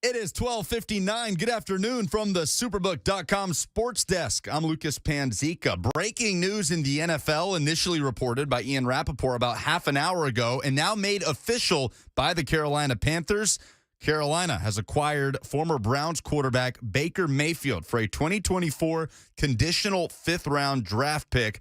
It is 12:59. Good afternoon from the Superbook.com sports desk. I'm Lucas Panzica. Breaking news in the NFL, initially reported by Ian Rappaport about half an hour ago and now made official by the Carolina Panthers. Carolina has acquired former Browns quarterback Baker Mayfield for a 2024 conditional fifth-round draft pick.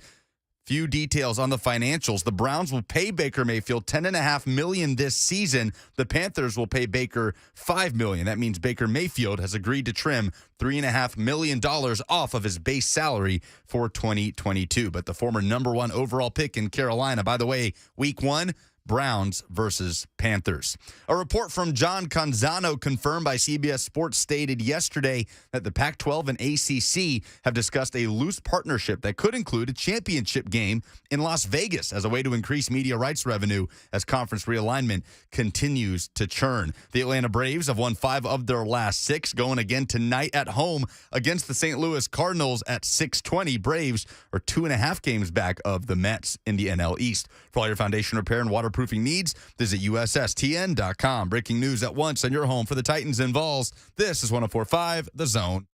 Few details on the financials. The Browns will pay Baker Mayfield $10.5 million this season. The Panthers will pay Baker $5 million. That means Baker Mayfield has agreed to trim $3.5 million off of his base salary for 2022. But the former number one overall pick in Carolina, by the way, week one, Browns versus Panthers. A report from John Canzano confirmed by CBS Sports stated yesterday that the Pac-12 and ACC have discussed a loose partnership that could include a championship game in Las Vegas as a way to increase media rights revenue as conference realignment continues to churn. The Atlanta Braves have won 5 of their last 6, going again tonight at home against the St. Louis Cardinals at 6:20. Braves are 2.5 games back of the Mets in the NL East. For all your foundation repair and waterproofing needs, visit USSTN.com. Breaking news at once on your home for the Titans and Vols. This is 104.5 The Zone.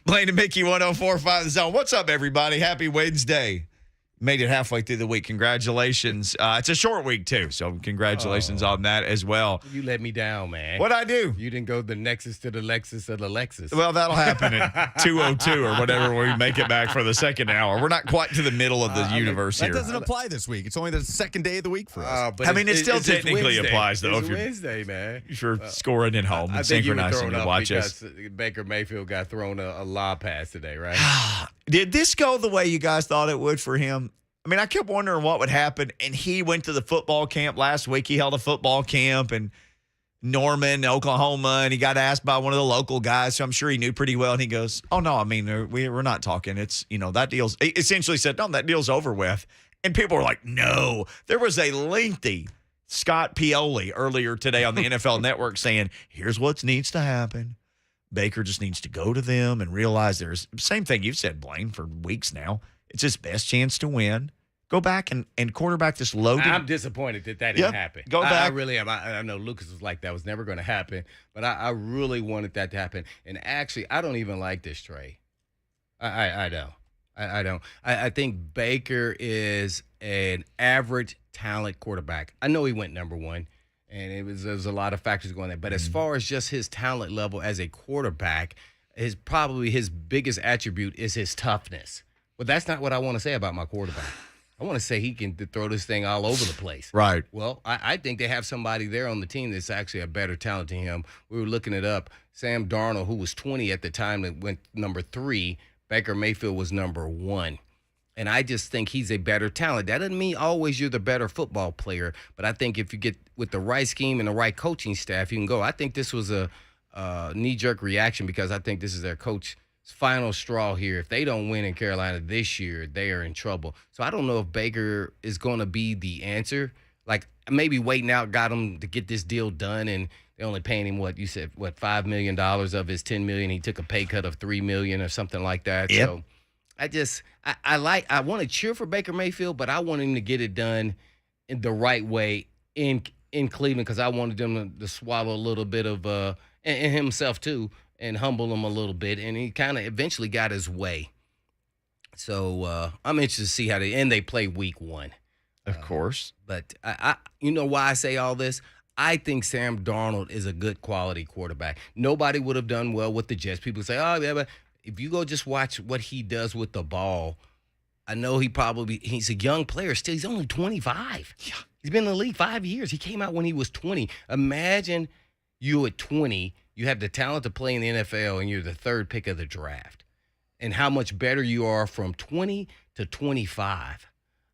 Blaine and Mickey, 104.5 The Zone. What's up, everybody? Happy Wednesday. Made it halfway through the week. Congratulations. It's a short week, too, so congratulations on that as well. You let me down, man. What'd I do? You didn't go the Nexus to the Lexus of the Lexus. Well, that'll happen at 2:02 or whatever we make it back for the second hour. We're not quite to the middle of the universe That here. doesn't apply this week. It's only the second day of the week for us. But I mean, it still technically applies, though, It's if you're- Wednesday, man. If you're scoring at home I and think you were synchronizing thrown your off watches. because Baker Mayfield got thrown a lob pass today, right? Did this go the way you guys thought it would for him? I mean, I kept wondering what would happen, and he went to the football camp last week. He held a football camp in Norman, Oklahoma, and he got asked by one of the local guys, so I'm sure he knew pretty well, and he goes, oh, no, I mean, we're not talking. It's, that deal's – he essentially said, no, that deal's over with. And people were like, no. There was a lengthy Scott Pioli earlier today on the NFL Network saying, here's what needs to happen. Baker just needs to go to them and realize there's – same thing you've said, Blaine, for weeks now. It's his best chance to win. Go back and quarterback this loaded. I'm disappointed that didn't happen. Go back. I really am. I know Lucas was like, that was never going to happen, but I really wanted that to happen. And actually, I don't even like this trade. I don't. I don't. I think Baker is an average talent quarterback. I know he went number one, and there's a lot of factors going there. But as far as just his talent level as a quarterback, probably his biggest attribute is his toughness. But that's not what I want to say about my quarterback. I want to say he can throw this thing all over the place. Right. Well, I think they have somebody there on the team that's actually a better talent than him. We were looking it up. Sam Darnold, who was 20 at the time, that went number 3. Baker Mayfield was number 1. And I just think he's a better talent. That doesn't mean always you're the better football player. But I think if you get with the right scheme and the right coaching staff, you can go. I think this was a knee-jerk reaction because I think this is their coach final straw here. If they don't win in Carolina this year, they are in trouble. So I don't know if Baker is going to be the answer. Like, maybe waiting out got him to get this deal done, and they're only paying him $5 million of his $10 million. He took a pay cut of $3 million or something like that. Yep. So I want to cheer for Baker Mayfield, but I want him to get it done in the right way in Cleveland because I wanted them to swallow a little bit of and himself too, and humble him a little bit, and he kind of eventually got his way. So I'm interested to see how they play week 1. Of course. But I you know why I say all this? I think Sam Darnold is a good quality quarterback. Nobody would have done well with the Jets. People say, oh, yeah, but if you go just watch what he does with the ball, I know he's a young player still. He's only 25. Yeah. He's been in the league 5 years. He came out when he was 20. Imagine you at 20, you have the talent to play in the NFL, and you're the 3rd pick of the draft. And how much better you are from 20 to 25.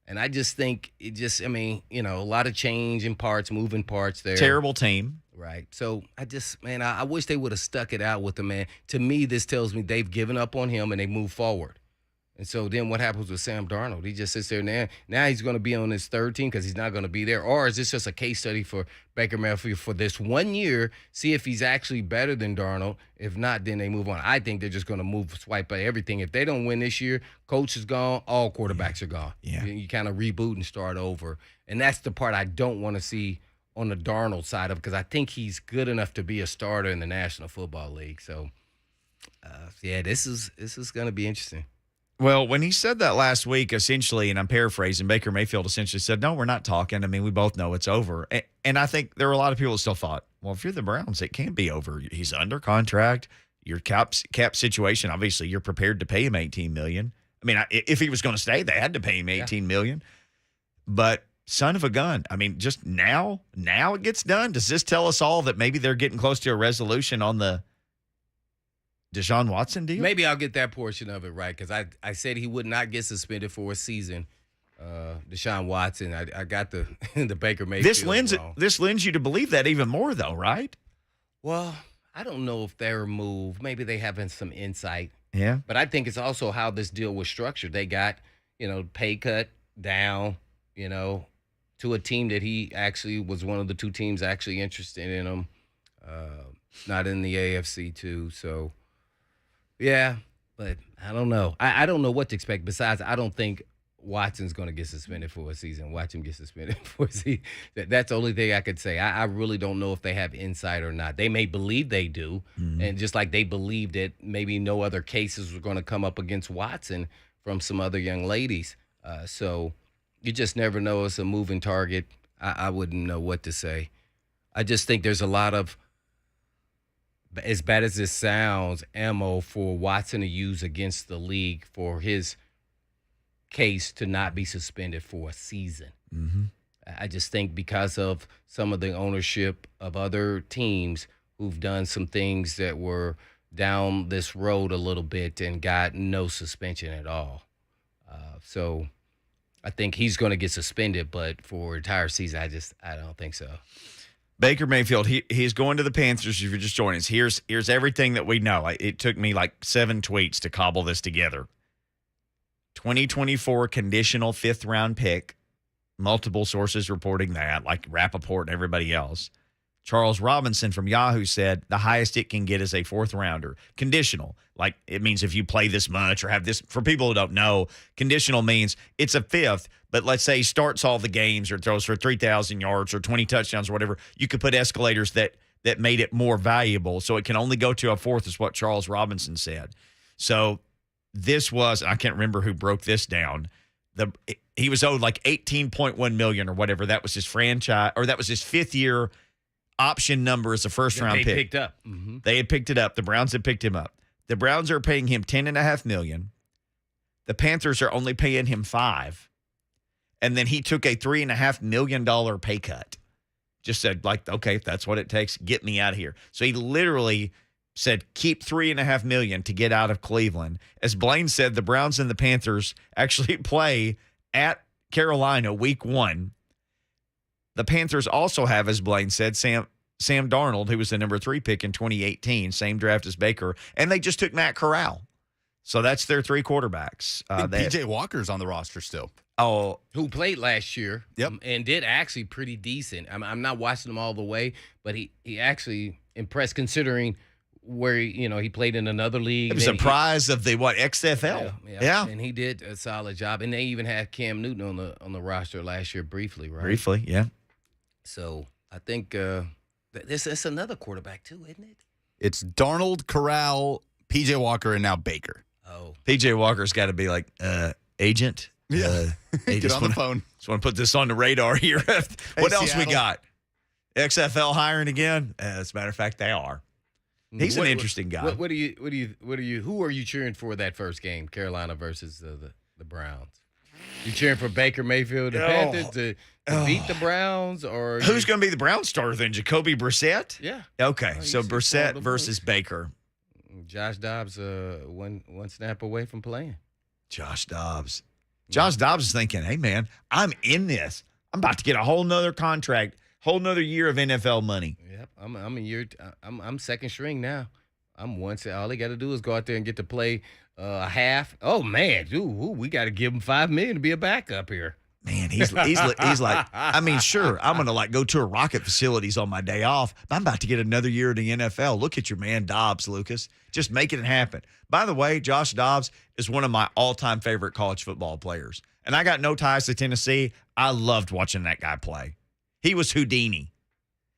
And I just think a lot of change in parts, moving parts there. Terrible team. Right. So I wish they would have stuck it out with the man. To me, this tells me they've given up on him and they move forward. And so then what happens with Sam Darnold? He just sits there now he's going to be on his third team because he's not going to be there. Or is this just a case study for Baker Mayfield for this 1 year, see if he's actually better than Darnold? If not, then they move on. I think they're just going to swipe by everything. If they don't win this year, coach is gone, all quarterbacks are gone. Yeah. You kind of reboot and start over. And that's the part I don't want to see on the Darnold side of it because I think he's good enough to be a starter in the National Football League. So, this is going to be interesting. Well, when he said that last week, essentially, and I'm paraphrasing, Baker Mayfield essentially said, no, we're not talking. I mean, we both know it's over. And I think there were a lot of people that still thought, well, if you're the Browns, it can't be over. He's under contract. Your cap situation, obviously, you're prepared to pay him $18 million. I mean, if he was going to stay, they had to pay him $18 million. But son of a gun, I mean, just now it gets done. Does this tell us all that maybe they're getting close to a resolution on the Deshaun Watson deal? Maybe I'll get that portion of it right because I said he would not get suspended for a season. Deshaun Watson, I got the the Baker Mayfield wrong. This lends you to believe that even more, though, right? Well, I don't know if they're moved. Maybe they have some insight. Yeah. But I think it's also how this deal was structured. They got, pay cut down, to a team that he actually was one of the two teams actually interested in him. Not in the AFC too. So, yeah, but I don't know. I don't know what to expect. Besides, I don't think Watson's going to get suspended for a season. Watch him get suspended for a season. That's the only thing I could say. I really don't know if they have insight or not. They may believe they do, and just like they believe that maybe no other cases were going to come up against Watson from some other young ladies. So you just never know. It's a moving target. I wouldn't know what to say. I just think there's a lot of, as bad as this sounds, ammo for Watson to use against the league for his case to not be suspended for a season. Mm-hmm. I just think because of some of the ownership of other teams who've done some things that were down this road a little bit and got no suspension at all. So I think he's going to get suspended, but for an entire season, I don't think so. Baker Mayfield, he's going to the Panthers. If you're just joining us, here's everything that we know. It took me like 7 tweets to cobble this together. 2024 conditional 5th-round pick. Multiple sources reporting that, like Rappaport and everybody else. Charles Robinson from Yahoo said the highest it can get is a 4th-rounder. Conditional, like it means if you play this much or have this. For people who don't know, conditional means it's a 5th, but let's say he starts all the games or throws for 3,000 yards or 20 touchdowns or whatever. You could put escalators that made it more valuable, so it can only go to a 4th is what Charles Robinson said. So this was, I can't remember who broke this down. He was owed like $18.1 million or whatever. That was his franchise, or that was his 5th-year option number as a first-round pick. They picked up. Mm-hmm. They had picked it up. The Browns had picked him up. The Browns are paying him $10.5 million. The Panthers are only paying him $5 million. And then he took a $3.5 million pay cut. Just said, like, okay, if that's what it takes, get me out of here. So he literally said, keep $3.5 million to get out of Cleveland. As Blaine said, the Browns and the Panthers actually play at Carolina week 1. The Panthers also have, as Blaine said, Sam Darnold, who was the number 3 pick in 2018, same draft as Baker, and they just took Matt Corral. So that's their 3 quarterbacks. PJ Walker's on the roster still. Oh, who played last year? Yep. And did actually pretty decent. I'm not watching him all the way, but he actually impressed considering where he played in another league. It was a prize of the XFL. Yeah. And he did a solid job. And they even had Cam Newton on the roster last year briefly, right? Briefly, yeah. So I think it's another quarterback too, isn't it? It's Darnold, Corral, PJ Walker, and now Baker. Oh, PJ Walker's got to be like, agent. Yeah. Hey, Get on the phone. Just want to put this on the radar here. What else Seattle. we got? XFL hiring again? As a matter of fact, they are. He's an interesting guy. Who are you cheering for that first game, Carolina versus the Browns? You cheering for Baker Mayfield, the Panthers, to beat the Browns, or who's going to be the Browns starter then? Jacoby Brissett? Yeah. Okay, so Brissett versus Baker. Josh Dobbs, one snap away from playing. Josh Dobbs is thinking, hey man, I'm in this. I'm about to get a whole nother contract, whole nother year of NFL money. Yep, I'm second string now. I'm one. All they got to do is go out there and get to play A half. Oh man, we got to give him $5 million to be a backup here. Man, he's like, I mean, sure, I'm gonna go tour rocket facilities on my day off, but I'm about to get another year in the NFL. Look at your man Dobbs, Lucas, just making it happen. By the way, Josh Dobbs is one of my all-time favorite college football players, and I got no ties to Tennessee. I loved watching that guy play. He was Houdini,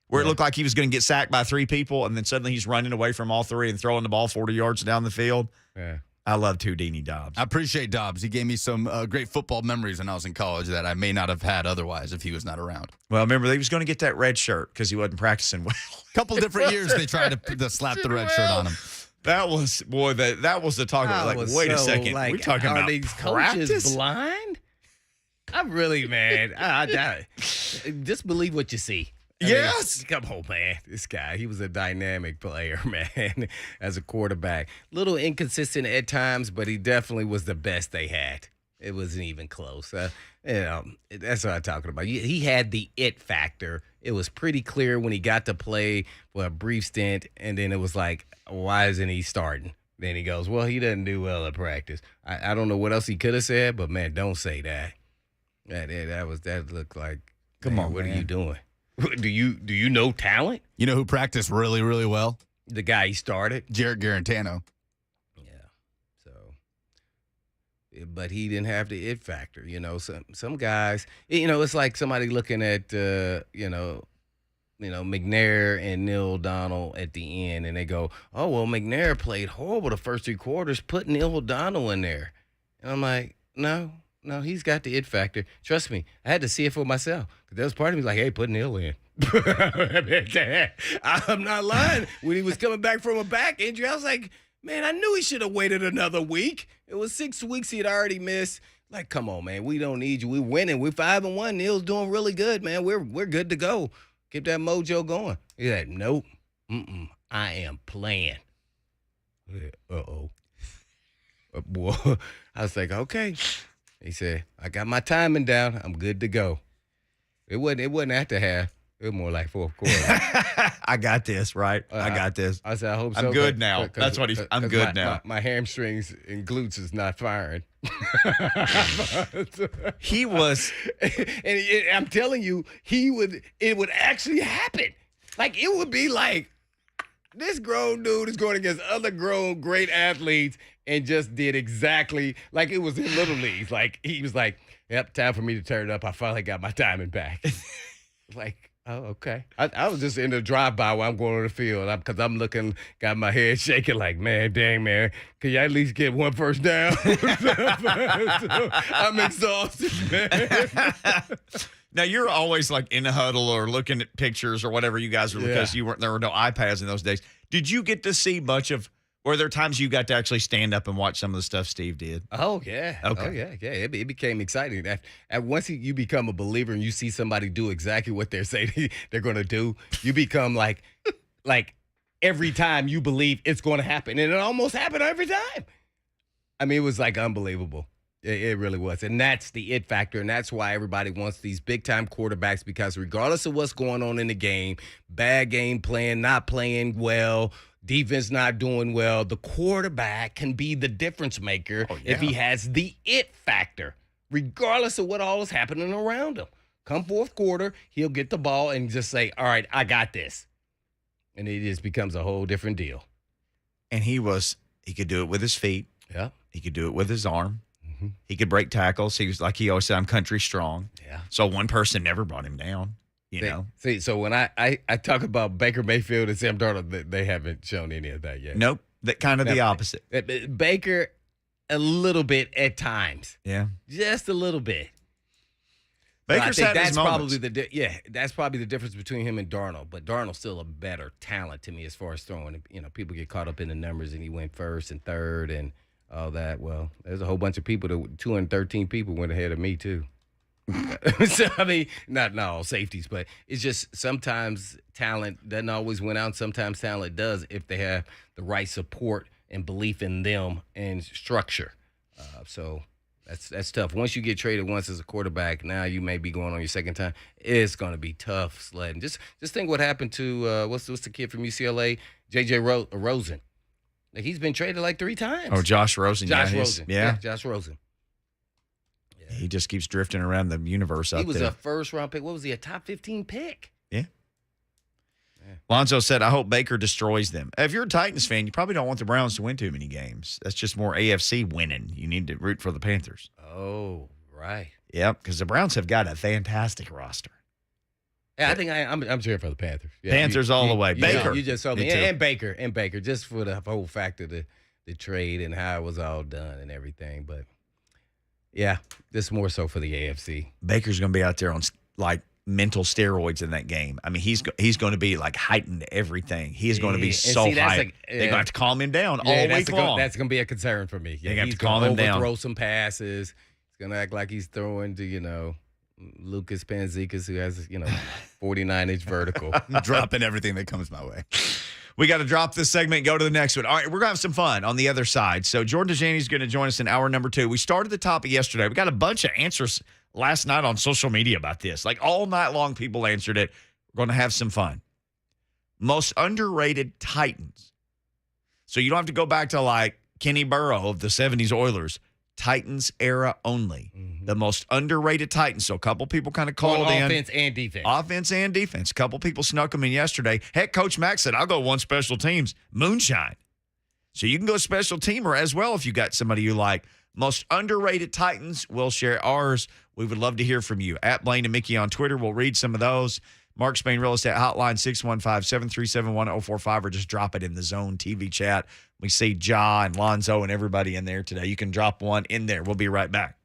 where it looked like he was going to get sacked by 3 people, and then suddenly he's running away from all 3 and throwing the ball 40 yards down the field. Yeah. I loved Houdini Dobbs. I appreciate Dobbs. He gave me some great football memories when I was in college that I may not have had otherwise if he was not around. Well, remember, he was going to get that red shirt because he wasn't practicing well. A couple different years they tried to slap the red shirt on him. That was the talk about, like, wait a second. We're talking are about these practice? coaches blind? I'm really mad. I just believe what you see. I mean, Yes. come on, man. This guy, he was a dynamic player, man, as a quarterback. Little inconsistent at times, but he definitely was the best they had. It wasn't even close. That's what I'm talking about. He had the it factor. It was pretty clear when he got to play for a brief stint, and then it was like, why isn't he starting? Then he goes, well, he doesn't do well at practice. I don't know what else he could have said, but, man, don't say that. That looked like, Come on, what man. are you doing? Do you know talent? You know who practiced really, really well? The guy he started. Jared Garantano. Yeah. So, but he didn't have the it factor. You know, some guys. You know, it's like somebody looking at McNair and Neil O'Donnell at the end, and they go, "Oh well, McNair played horrible the first 3 quarters. Put Neil O'Donnell in there." And I'm like, no, he's got the it factor. Trust me, I had to see it for myself. There was part of me like, hey, put Neil in. I'm not lying. When he was coming back from a back injury, I was like, man, I knew he should have waited another week. It was 6 weeks he had already missed. Like, come on, man. We don't need you. We're winning. We're 5-1. Neil's doing really good, man. We're good to go. Keep that mojo going. He's like, nope. I am playing. Uh-oh. Boy, I was like, okay. He said, I got my timing down. I'm good to go. It wasn't at the half. It was more like fourth quarter. I got this, right? I got this. I said, I hope so. I'm good now. That's what I'm good now. My hamstrings and glutes is not firing. He was. And I'm telling you, it would actually happen. Like, it would be like, this grown dude is going against other grown great athletes and just did exactly like it was in Little Leagues. Like, he was like, yep, time for me to turn it up. I finally got my timing back. Like, oh, okay. I was just in the drive-by while I'm going on the field because I'm looking, got my head shaking like, man, dang, man, can you at least get 1 first down? I'm exhausted, man. Now, you're always like in a huddle or looking at pictures or whatever you guys were because there were no iPads in those days. Did you get to see much of, were there times you got to actually stand up and watch some of the stuff Steve did? Oh, yeah. Okay. Oh, yeah. It became exciting. Once you become a believer and you see somebody do exactly what they're saying they're going to do, you become like every time you believe it's going to happen. And it almost happened every time. I mean, it was like unbelievable. It really was. And that's the it factor. And that's why everybody wants these big-time quarterbacks because regardless of what's going on in the game, bad game plan, not playing well, defense not doing well, the quarterback can be the difference maker if he has the it factor, regardless of what all is happening around him. Come fourth quarter, he'll get the ball and just say, all right, I got this. And it just becomes a whole different deal. And he could do it with his feet. Yeah. He could do it with his arm. He could break tackles. He was, like he always said, I'm country strong. Yeah. So one person never brought him down, you know. See, so when I talk about Baker Mayfield and Sam Darnold, they haven't shown any of that yet. Nope. That kind of the opposite. Baker, a little bit at times. Yeah. Just a little bit. Baker's had his moments. That's probably the difference between him and Darnold. But Darnold's still a better talent to me as far as throwing. You know, people get caught up in the numbers, and he went first and third and all that. Well, there's a whole bunch of people, 213 people went ahead of me too. So, I mean, not all safeties, but it's just sometimes talent doesn't always win out. Sometimes talent does if they have the right support and belief in them and structure. So that's tough. Once you get traded once as a quarterback, now you may be going on your second time. It's going to be tough sledding. Just think what happened to what's the kid from UCLA, J.J. Rosen. Like, he's been traded like 3 times. Oh, Josh Rosen. Josh yeah, Rosen. Yeah. Josh Rosen. Yeah. He just keeps drifting around the universe He up was there. a first-round pick. What was he, a top 15 pick? Yeah. Lonzo said, I hope Baker destroys them. If you're a Titans fan, you probably don't want the Browns to win too many games. That's just more AFC winning. You need to root for the Panthers. Oh, right. Yep, because the Browns have got a fantastic roster. Yeah, I think I'm cheering for the Panthers. Yeah, Panthers all the way. Baker. You just told me. Me too. And Baker, just for the whole fact of the trade and how it was all done and everything. But, yeah, this more so for the AFC. Baker's going to be out there on, like, mental steroids in that game. I mean, he's going to be, like, heightened everything. He is going to be so hyped. They're going to have to calm him down all week long. That's going to be a concern for me. Yeah, They have he's to calm him down. Throw some passes. He's going to act like he's throwing to, Lucas Panzikas, who has, 49-inch vertical. Dropping everything that comes my way. We got to drop this segment and go to the next one. All right, we're going to have some fun on the other side. So Jordan Dajani is going to join us in hour number 2. We started the topic yesterday. We got a bunch of answers last night on social media about this. Like, all night long, people answered it. We're going to have some fun. Most underrated Titans. So you don't have to go back to, like, Kenny Burrow of the 70s Oilers. Titans era only. Mm-hmm. The most underrated Titans. So a couple people kind of called in. Offense and defense. Offense and defense. A couple people snuck them in yesterday. Heck, Coach Mack said, I'll go one special teams. Moonshine. So you can go special teamer as well if you got somebody you like. Most underrated Titans. We'll share ours. We would love to hear from you. At Blaine and Mickey on Twitter. We'll read some of those. Mark Spain Real Estate Hotline, 615-737-1045, or just drop it in the Zone TV chat. We see Ja and Lonzo and everybody in there today. You can drop one in there. We'll be right back.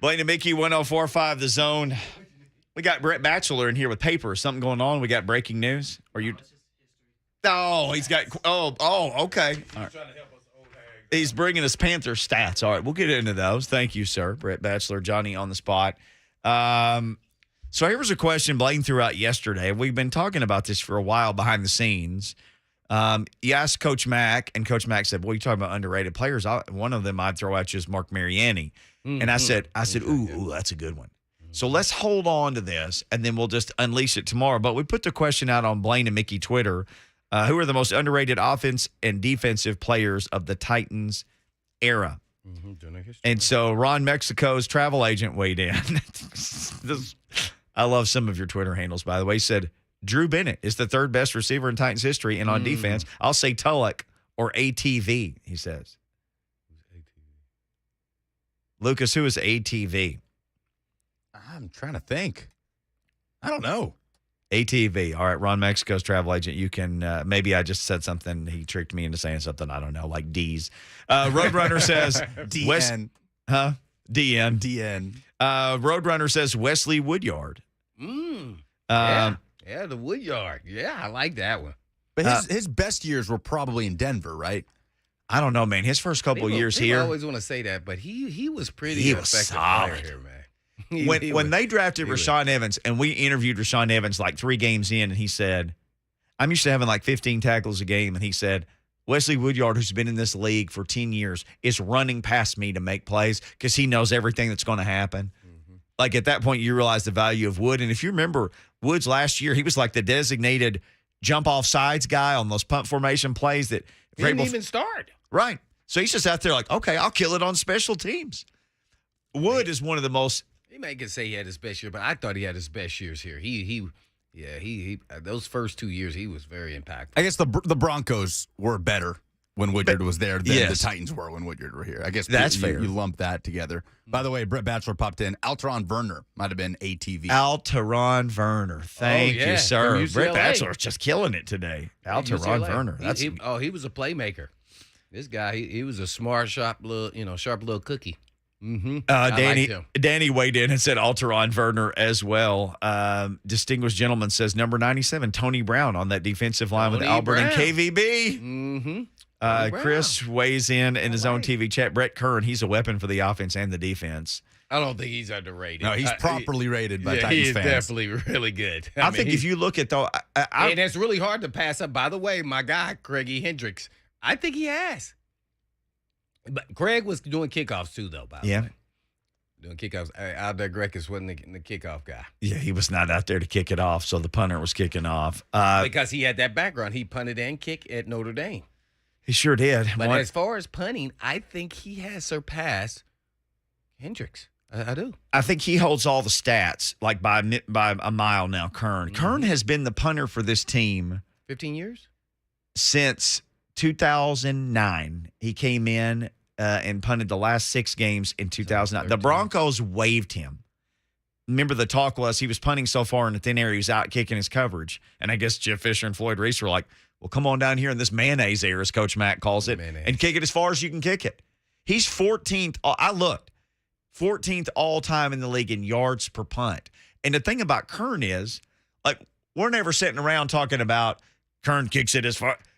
Blaine and Mickey, 104.5 The Zone. We got Brett Batchelor in here with paper. Something going on? We got breaking news? Are you? Oh, he's got. Okay. All right. He's bringing us Panther stats. All right, we'll get into those. Thank you, sir. Brett Batchelor, Johnny on the spot. So here was a question Blaine threw out yesterday. We've been talking about this for a while behind the scenes. You asked Coach Mack, and Coach Mack said, well, you're talking about underrated players. One of them I'd throw at you is Mark Mariani. Mm-hmm. And I said, ooh, that's a good one. So let's hold on to this, and then we'll just unleash it tomorrow. But we put the question out on Blaine and Mickey Twitter. Who are the most underrated offense and defensive players of the Titans era? Mm-hmm. And so Ron Mexico's travel agent weighed in. I love some of your Twitter handles, by the way. He said, Drew Bennett is the third best receiver in Titans history, and on defense, I'll say Tulloch or ATV, he says. Lucas, who is ATV? I'm trying to think. I don't know. ATV. All right, Ron Mexico's travel agent. You can, maybe I just said something. He tricked me into saying something. I don't know, like D's. Roadrunner says DN. DN. DN. Roadrunner says Wesley Woodyard. Yeah, the Woodyard. Yeah, I like that one. But his best years were probably in Denver, right? I don't know, man. His first couple of years here. I always want to say that, but he was pretty he was solid here, man. When they drafted Rashawn Evans, and we interviewed Rashawn Evans like 3 games in, and he said, I'm used to having like 15 tackles a game, and he said, Wesley Woodyard, who's been in this league for 10 years, is running past me to make plays because he knows everything that's going to happen. Mm-hmm. Like at that point, you realize the value of Wood. And if you remember Woods last year, he was like the designated jump off sides guy on those punt formation plays that he didn't even start. Right. So he's just out there like, okay, I'll kill it on special teams. Wood is one of the most. He may could say he had his best year, but I thought he had his best years here. He those first 2 years he was very impactful. I guess the Broncos were better when Woodyard was there than the Titans were when Woodyard were here. I guess that's fair. You lump that together. By the way, Brett Batchelor popped in. Alteron Werner might have been ATV. Alteron Werner. Thank you, sir. Brett Batchelor's just killing it today. Alteron Werner. He was a playmaker. This guy, he was a smart, sharp little cookie. Mm-hmm. Danny weighed in and said Alteron Werner as well. Distinguished gentleman says number 97, Tony Brown on that defensive line with Albert and KVB. Mm-hmm. Chris weighs in his own TV chat. Brett Kern, he's a weapon for the offense and the defense. I don't think he's underrated. No, he's properly rated by Titans he is fans. Definitely really good. I think if you look at though, and it's really hard to pass up. By the way, my guy Craigie Hendricks, I think he has. But Craig was doing kickoffs too, though. By the way, doing kickoffs. Alder Grekus wasn't the kickoff guy. Yeah, he was not out there to kick it off, so the punter was kicking off because he had that background. He punted and kicked at Notre Dame. He sure did. But as far as punting, I think he has surpassed Hendricks. I do. I think he holds all the stats, like by a mile now. Kern. Mm-hmm. Kern has been the punter for this team 15 years since 2009. He came in and punted the last 6 games in 2009. The Broncos waived him. Remember, the talk was he was punting so far in the thin air, he was out kicking his coverage. And I guess Jeff Fisher and Floyd Reese were like, well, come on down here in this mayonnaise air, as Coach Mack calls it, and kick it as far as you can kick it. He's 14th. I looked. 14th all-time in the league in yards per punt. And the thing about Kern is, like, we're never sitting around talking about Kern kicks it as far –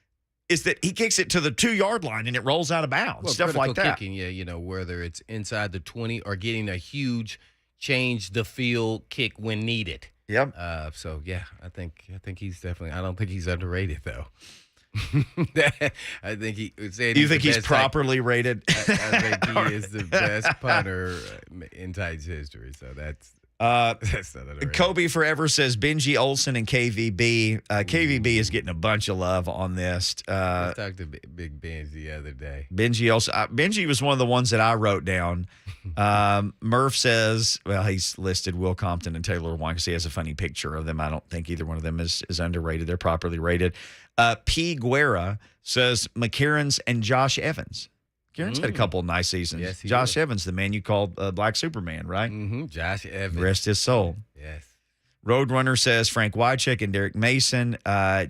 is that he kicks it to the 2-yard line and it rolls out of bounds, stuff like that. Kicking, whether it's inside the 20 or getting a huge change the field kick when needed. Yep. I think he's definitely. I don't think he's underrated though. I think he said. You think he's properly rated? I think he is the best punter in Titans history. So that's not Kobe Forever says Benji, Olson, and KVB. KVB is getting a bunch of love on this. I talked to Big Benji the other day. Benji Olson. Benji was one of the ones that I wrote down. Murph says, well, he's listed Will Compton and Taylor Lewan because he has a funny picture of them. I don't think either one of them is underrated. They're properly rated. P. Guerra says McCarron's and Josh Evans. Kieran's had a couple of nice seasons. Yes, Josh Evans, the man you called Black Superman, right? Mm-hmm. Josh Evans. Rest his soul. Yes. Roadrunner says Frank Wycheck and Derek Mason.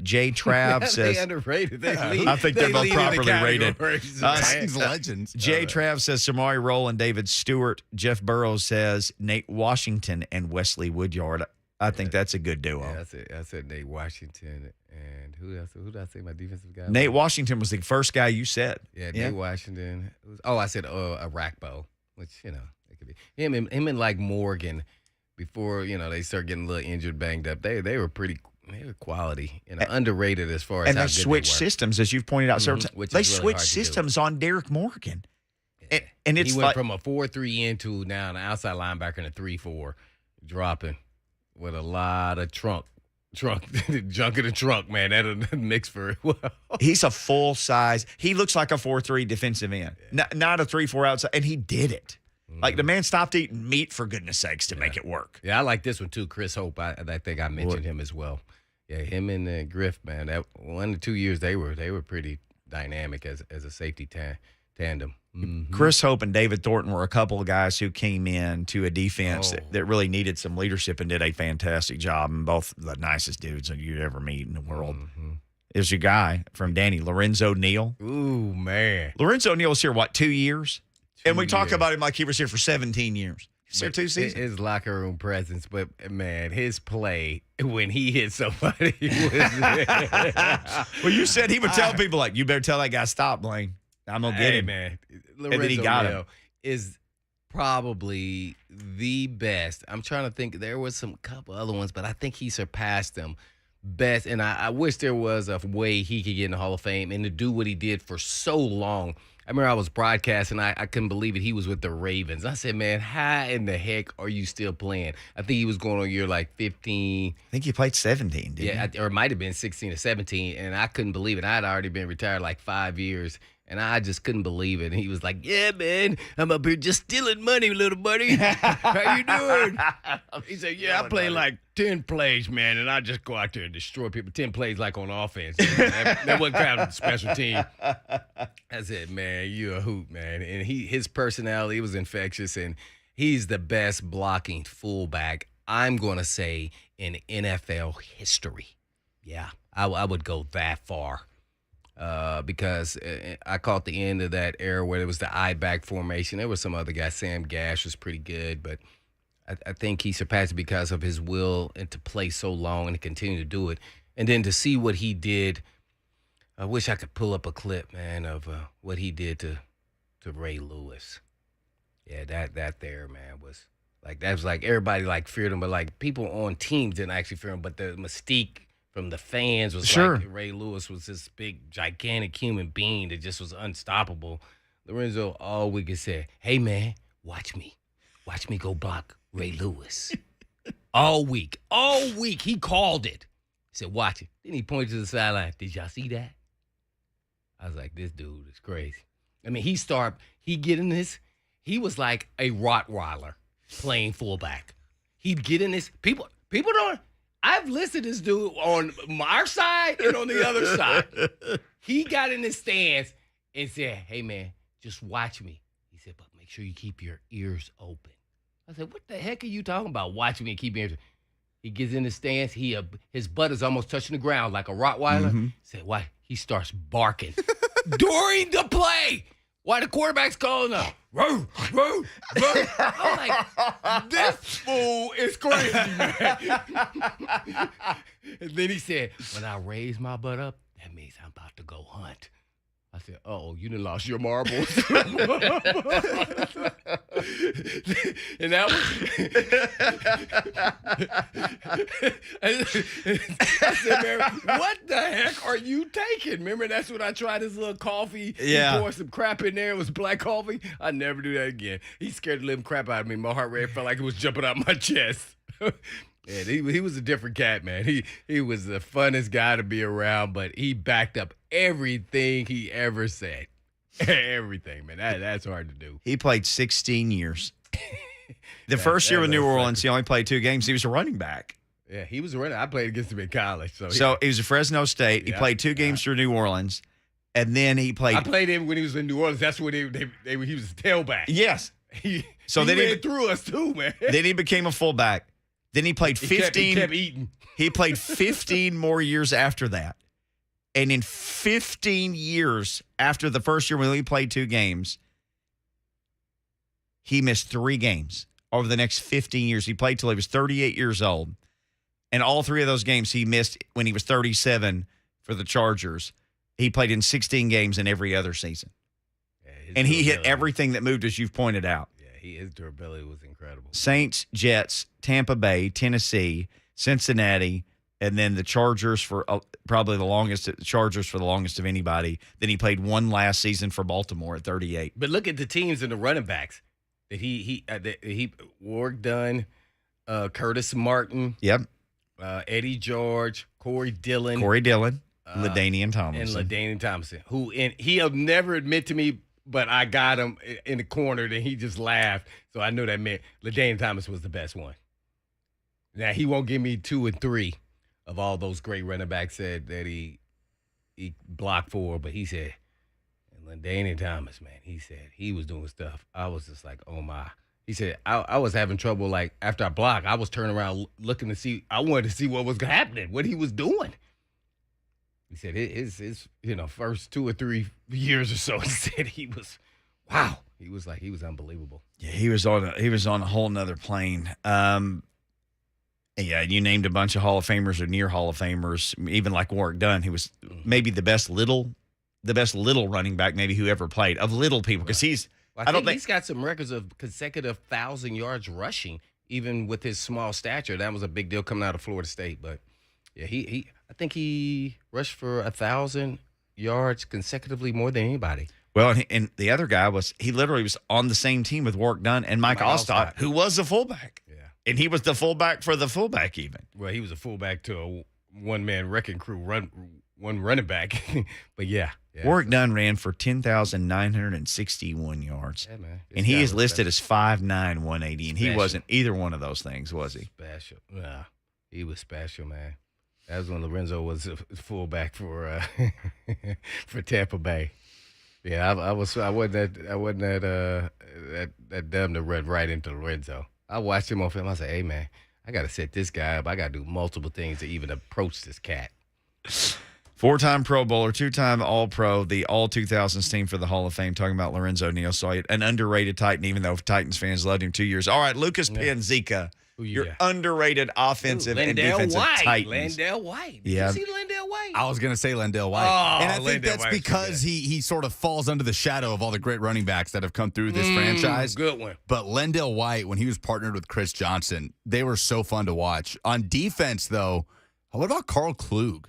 Jay Trav says they underrated. I think they're both properly rated. These legends. Jay Trav says Samari Roll and David Stewart. Jeff Burrows says Nate Washington and Wesley Woodyard. I think that's a good duo. Yeah, I said Nate Washington. And who did I say my defensive guy? Nate Washington was the first guy you said. Yeah, Nate Washington. I said a Rackbo, which, it could be. Him and like Morgan, before, they start getting a little injured, banged up, they were quality, underrated as far as and how they good switched systems, as you've pointed out several times. They really switched systems on Derek Morgan. Yeah. And it's he went like, from a 4-3 into now an outside linebacker and a 3-4, dropping with a lot of junk in the trunk, man. That'll mix very well. He's a full size. He looks like a 4-3 defensive end, not a 3-4 outside, and he did it. Like, the man stopped eating meat, for goodness sakes, to make it work. Yeah, I like this one too. Chris Hope, I think I mentioned him as well. Yeah, him and Griff, man. That 1 to 2 years they were pretty dynamic as a safety tandem. Mm-hmm. Chris Hope and David Thornton were a couple of guys who came in to a defense that really needed some leadership and did a fantastic job, and both the nicest dudes that you'd ever meet in the world. Mm-hmm. Is your guy from Danny, Lorenzo Neal. Ooh, man. Lorenzo Neal was here, 2 years? And we talk about him like he was here for 17 years. He's here 2 seasons. His locker room presence, but, man, his play when he hit somebody was Well, you said he would tell people, like, you better tell that guy stop, Blaine. I'm going to get him. Man. And then he got him. Is probably the best. I'm trying to think. There was some couple other ones, but I think he surpassed them best. And I wish there was a way he could get in the Hall of Fame and to do what he did for so long. I remember I was broadcasting. I couldn't believe it. He was with the Ravens. I said, man, how in the heck are you still playing? I think he was going on year 15. I think he played 17, didn't he? Or it might have been 16 or 17, and I couldn't believe it. I had already been retired 5 years. And I just couldn't believe it. And he was like, yeah, man, I'm up here just stealing money, little buddy. How you doing? He said, yeah, I play 10 plays, man, and I just go out there and destroy people. 10 plays on offense. that wasn't kind of the special team. I said, man, you a hoot, man. And his personality was infectious, and he's the best blocking fullback, I'm going to say, in NFL history. Yeah, I would go that far. Because I caught the end of that era where it was the I-back formation. There were some other guys. Sam Gash was pretty good, but I think he surpassed it because of his will and to play so long and to continue to do it. And then to see what he did, I wish I could pull up a clip, man, of what he did to Ray Lewis. Yeah, that there, man, was everybody feared him, but people on teams didn't actually fear him, but the mystique from the fans was Ray Lewis was this big, gigantic human being that just was unstoppable. Lorenzo all week said, hey, man, watch me. Watch me go block Ray Lewis. all week. He called it. He said, watch it. Then he pointed to the sideline. Did y'all see that? I was like, this dude is crazy. I mean, he get in this. He was like a Rottweiler playing fullback. He'd get in this. People don't. I've listened to this dude on our side and on the other side. He got in his stance and said, hey, man, just watch me. He said, but make sure you keep your ears open. I said, what the heck are you talking about? Watch me and keep your ears open. He gets in his stance. His butt is almost touching the ground like a Rottweiler. Mm-hmm. He said, why? He starts barking during the play. Why the quarterback's calling up? Roo, roo, roo. I'm like, this fool is crazy, man. And then he said, when I raise my butt up, that means I'm about to go hunt. I said, uh-oh, you done lost your marbles. And that was... I said, man, what the heck are you taking? Remember, that's when I tried this little coffee. Yeah. He poured some crap in there. It was black coffee. I never do that again. He scared the living crap out of me. My heart rate felt like it was jumping out my chest. Yeah, he was a different cat, man. He was the funnest guy to be around, but he backed up everything he ever said. Everything, man. That's hard to do. He played 16 years. The first year with New Orleans, he only played 2 games. He was a running back. Yeah, he was a running. I played against him in college. So he was at Fresno State. He played 2 games for New Orleans, and then he played. I played him when he was in New Orleans. That's when he was a tailback. He ran through us too, man. Then he became a fullback. Then he played 15. He kept eating. He played 15 more years after that. And in 15 years after the first year when he played 2 games, he missed 3 games. Over the next 15 years, he played till he was 38 years old. And all 3 of those games he missed when he was 37 for the Chargers. He played in 16 games in every other season. Yeah, and he hit everything that moved, as you've pointed out. Yeah, his durability was incredible. Saints, Jets, Tampa Bay, Tennessee, Cincinnati, and then the Chargers for probably the longest of anybody. Then he played one last season for Baltimore at 38. But look at the teams and the running backs that he Warwick Dunn, Curtis Martin, Yep, Eddie George, Corey Dillon, LaDainian Tomlinson, and LaDainian Tomlinson. He'll never admit to me, but I got him in the corner, and he just laughed. So I knew that meant LaDainian Tomlinson was the best one. Now he won't give me 2 and 3 of all those great running backs that he blocked for, but he said, and LaDainian Thomas, man, he said he was doing stuff. I was just like, oh my. He said, I was having trouble, like, after I blocked, I was turning around looking to see, I wanted to see what was happening, what he was doing. He said his first 2 or 3 years or so, he said he was, wow. He was unbelievable. Yeah, he was on a whole nother plane. Yeah, you named a bunch of Hall of Famers or near Hall of Famers, even like Warwick Dunn. He was maybe the best little running back maybe who ever played of little people, because I think he's got some records of consecutive 1,000 yards rushing, even with his small stature. That was a big deal coming out of Florida State. But yeah, I think he rushed for 1,000 yards consecutively more than anybody. Well, and the other guy he literally was on the same team with Warwick Dunn and Mike Allstott, who was a fullback. Yeah. And he was the fullback for the fullback even. Well, he was a fullback to a one-man wrecking crew, one running back. But yeah. Warwick Dunn ran for 10,961 yards. Yeah, man. And he is listed as 5'9", 180, and he wasn't either one of those things, was he? Special. Nah, he was special, man. That was when Lorenzo was a fullback for Tampa Bay. Yeah, I wasn't that dumb to run right into Lorenzo. I watched him on film. I said, hey, man, I got to set this guy up. I got to do multiple things to even approach this cat. 4-time Pro Bowler, 2-time All-Pro, the All-2000s team for the Hall of Fame, talking about Lorenzo Neal. So an underrated Titan, even though Titans fans loved him 2 years. All right, Lucas Panzika, your underrated offensive and defensive Titans. Lendale White. Did you see Lendale White? I was going to say Lendale White. Oh, and I think that's because he sort of falls under the shadow of all the great running backs that have come through this franchise. Good one. But Lendale White, when he was partnered with Chris Johnson, they were so fun to watch. On defense, though, what about Carl Klug?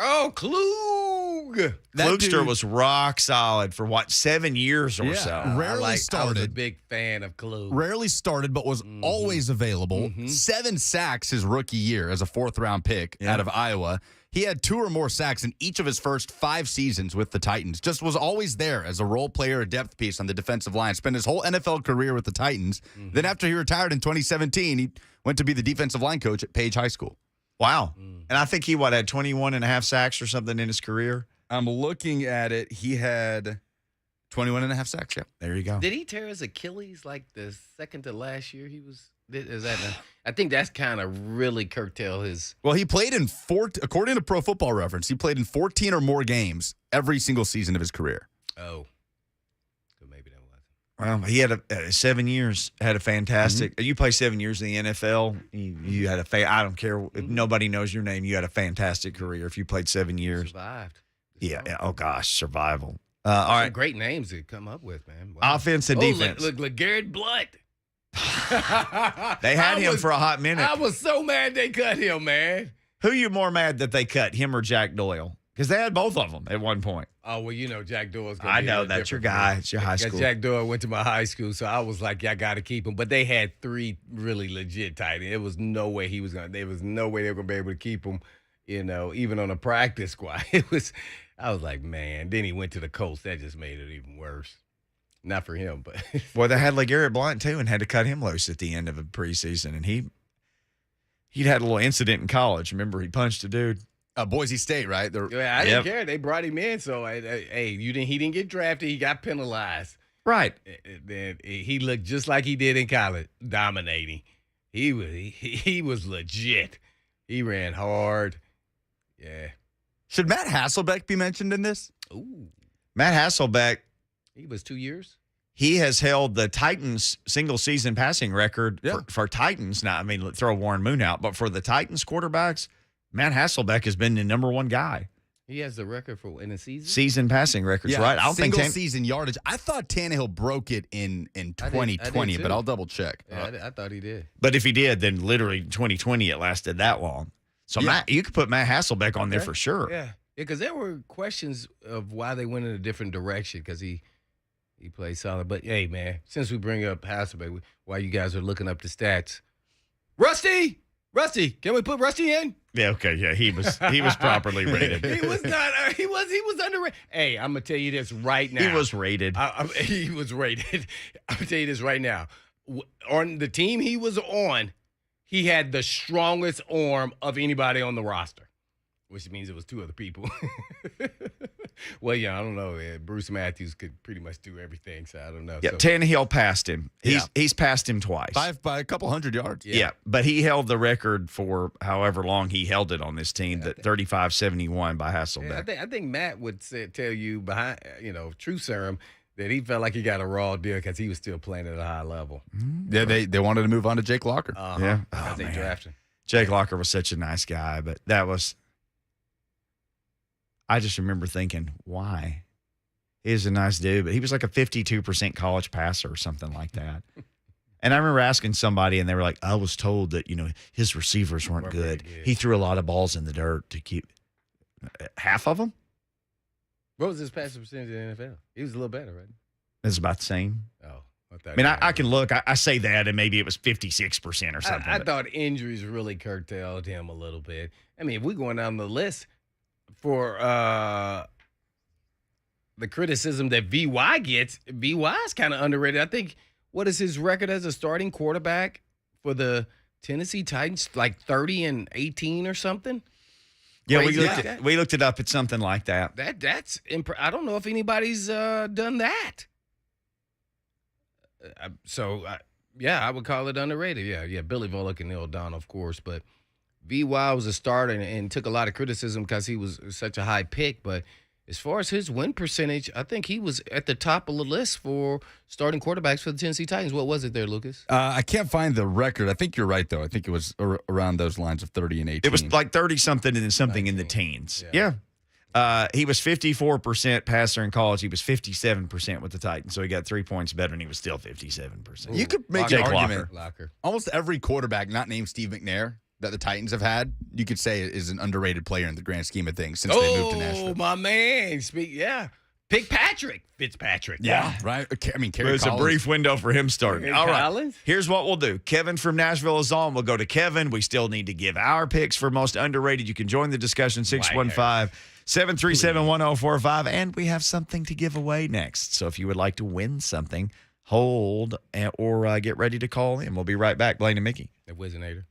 Oh, Klug. Klugster was rock solid for 7 years or so. Rarely started. I was a big fan of Klug. Rarely started, but was always available. 7 sacks his rookie year as a 4th-round pick out of Iowa. He had 2 or more sacks in each of his first 5 seasons with the Titans. Just was always there as a role player, a depth piece on the defensive line. Spent his whole NFL career with the Titans. Then after he retired in 2017, he went to be the defensive line coach at Page High School. Wow. And I think he, had 21 and a half sacks or something in his career? I'm looking at it. He had 21 and a half sacks. Yeah. There you go. Did he tear his Achilles like the second to last year he was? I think that's kind of really curtail his. Well, he played in according to Pro Football Reference, he played in 14 or more games every single season of his career. Oh. So maybe that wasn't. Well, he had 7 years, had a fantastic. You play 7 years in the NFL, you had I don't care if nobody knows your name, you had a fantastic career if you played 7 years. Survived. Yeah. Oh gosh, survival. All right. Great names to come up with, man. Wow. Offense and defense. Look, Garrett Blunt. They had him for a hot minute. I was so mad they cut him, man. Who you more mad that they cut, him or Jack Doyle? Because they had both of them at one point. Oh, well, Jack Doyle's going to I know, that's your guy. It's your high school. Jack Doyle went to my high school, so I was like, I got to keep him. But they had 3 really legit tight ends. There was no way they were going to be able to keep him, even on a practice squad. I was like, man. Then he went to the Colts. That just made it even worse. Not for him, but. Well, they had LeGarrette Blount, too, and had to cut him loose at the end of a preseason. And he'd had a little incident in college. Remember, he punched a dude. Boise State, right? I didn't care. They brought him in, so he didn't get drafted. He got penalized. Right. Then he looked just like he did in college, dominating. He was legit. He ran hard. Yeah. Should Matt Hasselbeck be mentioned in this? Ooh. Matt Hasselbeck, He was 2 years. he has held the Titans single-season passing record Yeah. for Titans. Now, I mean, throw Warren Moon out, but for the Titans quarterbacks, Matt Hasselbeck has been the number one guy. He has the record for in a season. Season passing records, right? I don't think single season yardage. I thought Tannehill broke it in I did 2020, too. but I'll double check. Yeah, I thought he did. But if he did, then literally 2020 it lasted that long. So Yeah. you could put Matt Hasselbeck on there for sure. Yeah, because there were questions of why they went in a different direction because he played solid. But hey, man, since we bring up Hasselbeck, while you guys are looking up the stats, Rusty, can we put Rusty in? Yeah, okay, yeah, he was properly rated. He was not. He was underrated. Hey, I'm gonna tell you this right now. He was rated. He was rated. I'm gonna tell you this right now. On the team he was on, he had the strongest arm of anybody on the roster, which means it was two other people. Well, yeah, I don't know. Bruce Matthews could pretty much do everything, so I don't know. Yeah, So, Tannehill passed him. He's passed him twice. By a couple hundred yards. Yeah, but he held the record for however long he held it on this team, that 35-71 by Hasselbeck. I think Matt would tell you behind, truth serum, that he felt like he got a raw deal because he was still playing at a high level. Yeah, they wanted to move on to Jake Locker. Yeah. As they drafted him. Jake Locker was such a nice guy, but I just remember thinking, why? He's a nice dude, but he was like a 52% college passer or something like that. And I remember asking somebody, and they were like, I was told that, his receivers weren't good. He threw a lot of balls in the dirt to keep half of them. What was his passing percentage in the NFL? He was a little better, right? It's about the same. Oh, I mean, I can look. I say that, and maybe it was 56% or something. I thought injuries really curtailed him a little bit. I mean, if we're going down the list for the criticism that VY gets, VY is kind of underrated. I think, what is his record as a starting quarterback for the Tennessee Titans? Like 30-18 or something? Yeah, Crazy we looked it up. It's something like that. That's I don't know if anybody's done that. I would call it underrated. Yeah, Billy Volek and Neil O'Donnell, of course, but VY was a starter and took a lot of criticism because he was such a high pick. But as far as his win percentage, I think he was at the top of the list for starting quarterbacks for the Tennessee Titans. What was it there, Lucas? I can't find the record. I think you're right, though. I think it was around those lines of 30 and 18. It was like 30-something and then something 19. in the teens. Yeah. He was 54% passer in college. He was 57% with the Titans. So he got 3 points better, and he was still 57%. You could make Jake an argument. Locker. Almost every quarterback not named Steve McNair that the Titans have had, you could say is an underrated player in the grand scheme of things since they moved to Nashville. Oh, my man. Pick Patrick. Fitzpatrick. Yeah, right. I mean, Kerry It's a Collins. brief window for him starting. All right. Collins? Here's what we'll do. Kevin from Nashville is on. We'll go to Kevin. We still need to give our picks for most underrated. You can join the discussion, 615-737-1045. And we have something to give away next. So if you would like to win something, hold or get ready to call in. We'll be right back. Blaine and Mickey. The Wizinator.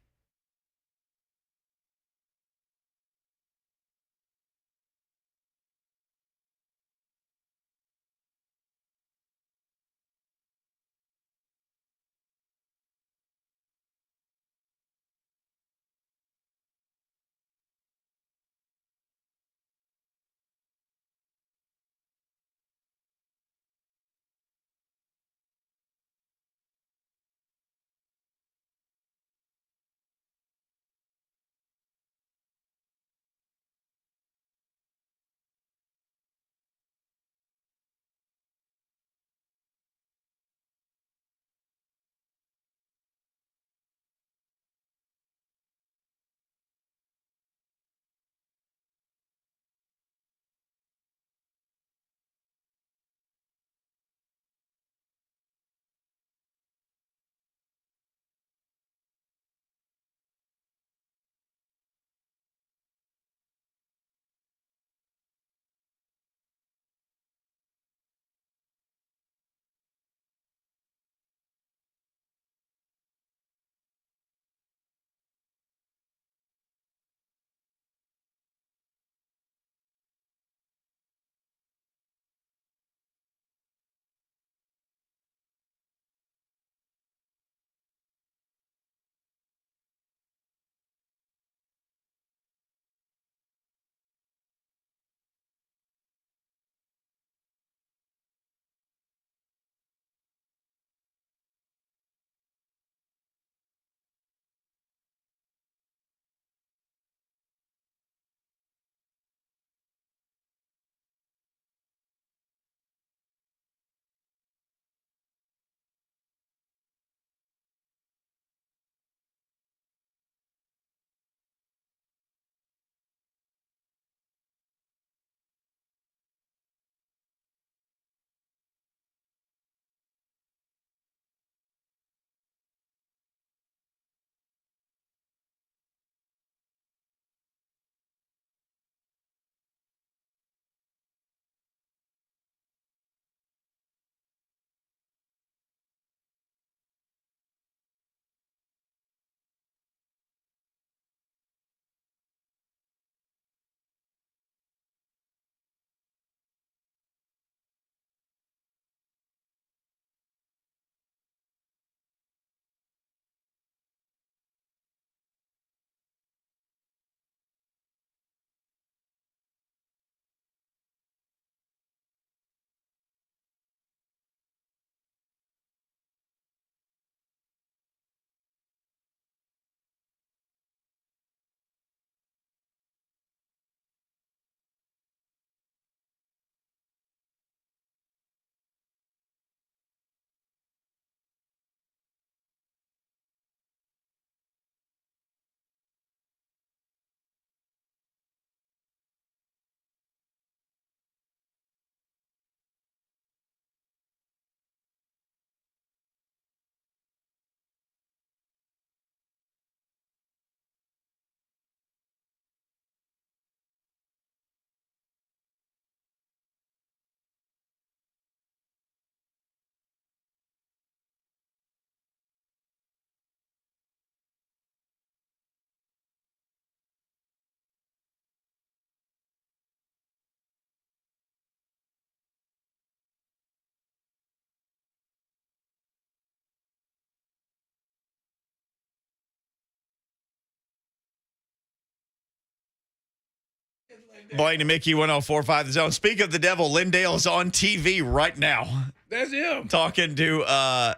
Blaine and Mickey 104.5 The Zone. Speak of the devil, Lindale is on TV right now. That's him. Talking to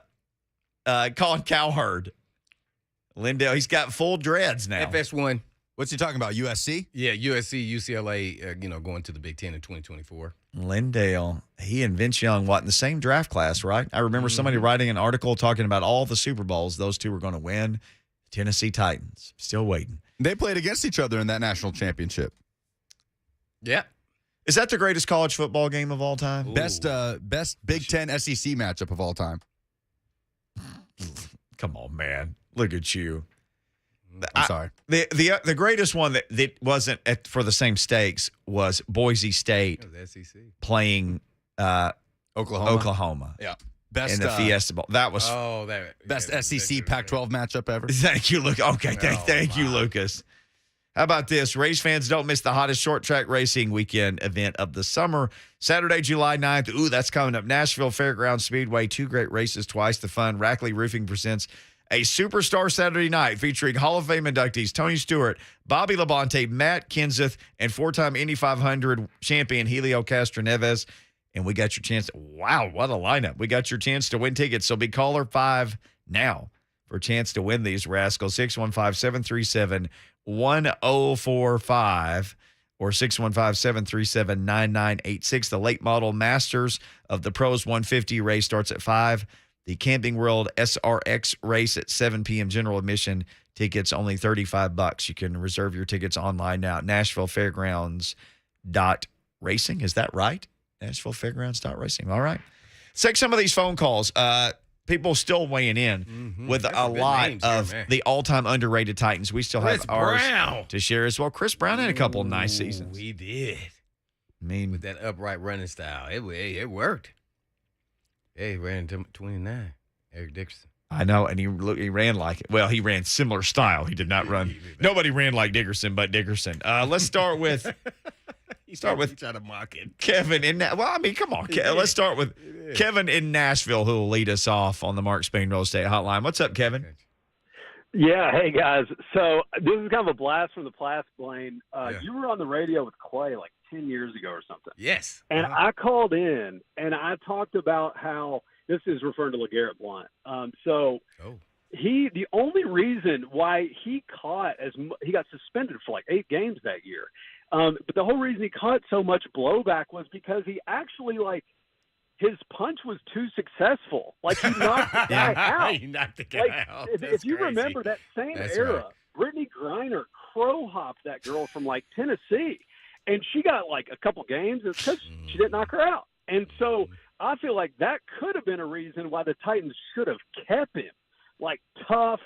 Colin Cowherd. Lindale, he's got full dreads now. FS1. What's he talking about? USC? Yeah, USC, UCLA, going to the Big Ten in 2024. Lindale, he and Vince Young, in the same draft class, right? I remember somebody writing an article talking about all the Super Bowls those two were going to win. Tennessee Titans, still waiting. They played against each other in that national championship. Yeah. Is that the greatest college football game of all time? Ooh. Best Big Ten SEC matchup of all time. Come on, man. Look at you. I'm sorry. The greatest one that wasn't for the same stakes was Boise State That was SEC. playing Oklahoma. Yeah. Best in the Fiesta Bowl. That was best SEC Pac-12 matchup ever. Thank you, Lucas. Okay, thank you, Lucas. How about this? Race fans, don't miss the hottest short track racing weekend event of the summer. Saturday, July 9th. Ooh, that's coming up. Nashville Fairgrounds Speedway. 2 great races, twice the fun. Rackley Roofing presents a Superstar Saturday night featuring Hall of Fame inductees Tony Stewart, Bobby Labonte, Matt Kenseth, and 4-time Indy 500 champion Helio Castroneves. And we got your chance. Wow, what a lineup. We got your chance to win tickets. So be caller 5 now for a chance to win these rascals. 615-737-1045 or 615-737-9986. The late model Masters of the Pros 150 race starts at 5. The Camping World SRX race at 7 p.m. General admission. Tickets only $35. You can reserve your tickets online now at NashvilleFairgrounds.racing. Is that right? NashvilleFairgrounds.racing. All right. Let's take some of these phone calls. People still weighing in with a lot of the all-time underrated Titans. We still have ours to share as well. Chris Brown had a couple of nice seasons. He did. I mean, with that upright running style, it worked. Yeah, he ran 29. Eric Dickerson. I know, and he ran like it. Well, he ran similar style. He did not run. Nobody ran like Dickerson but Dickerson. Let's start with. Trying to mock it. Kevin in that. Well, I mean, come on. Let's start with Kevin in Nashville, who will lead us off on the Mark Spain Real Estate Hotline. What's up, Kevin? Yeah, hey guys. So this is kind of a blast from the past, Blaine. You were on the radio with Clay like 10 years ago or something. Yes. And I called in and I talked about how this is referring to LeGarrette Blount. The only reason why he got suspended for like 8 games that year. But the whole reason he caught so much blowback was because he actually his punch was too successful. Like he knocked the guy out. He knocked the guy out. If you remember that same era, right. Brittany Griner crow-hopped that girl from Tennessee. And she got a couple games because she didn't knock her out. And so I feel like that could have been a reason why the Titans should have kept him. Tough.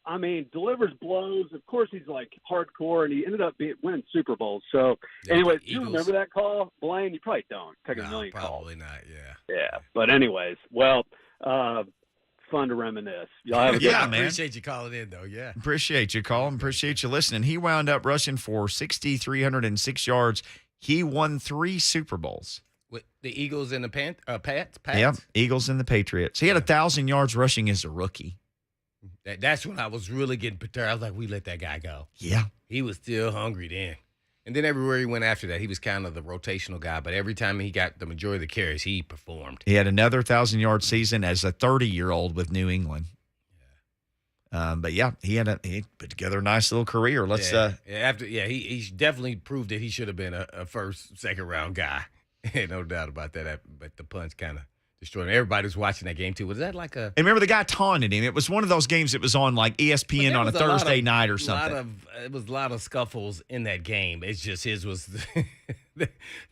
I mean, delivers blows. Of course, he's hardcore, and he ended up winning Super Bowls. So, anyway, do you remember that call, Blaine? You probably don't. Take a million calls. Probably not, yeah. Yeah. But anyways, well, fun to reminisce. Y'all have a good man. Appreciate you calling in, though, yeah. Appreciate you calling. Appreciate you listening. He wound up rushing for 6,306 yards. He won 3 Super Bowls. With the Eagles and the Pats? Yeah, Eagles and the Patriots. He had 1,000 yards rushing as a rookie. That's when I was really getting perturbed. I was like, we let that guy go. Yeah. He was still hungry then. And then everywhere he went after that, he was kind of the rotational guy. But every time he got the majority of the carries, he performed. He had another 1,000-yard season as a 30-year-old with New England. Yeah. But, yeah, he put together a nice little career. He definitely proved that he should have been a first, second-round guy. No doubt about that. But the punch kind of destroyed him. Everybody was watching that game, too. Was that like a... And remember, the guy taunted him. It was one of those games that was on, ESPN on a Thursday night or something. It was a lot of scuffles in that game. It's just his was the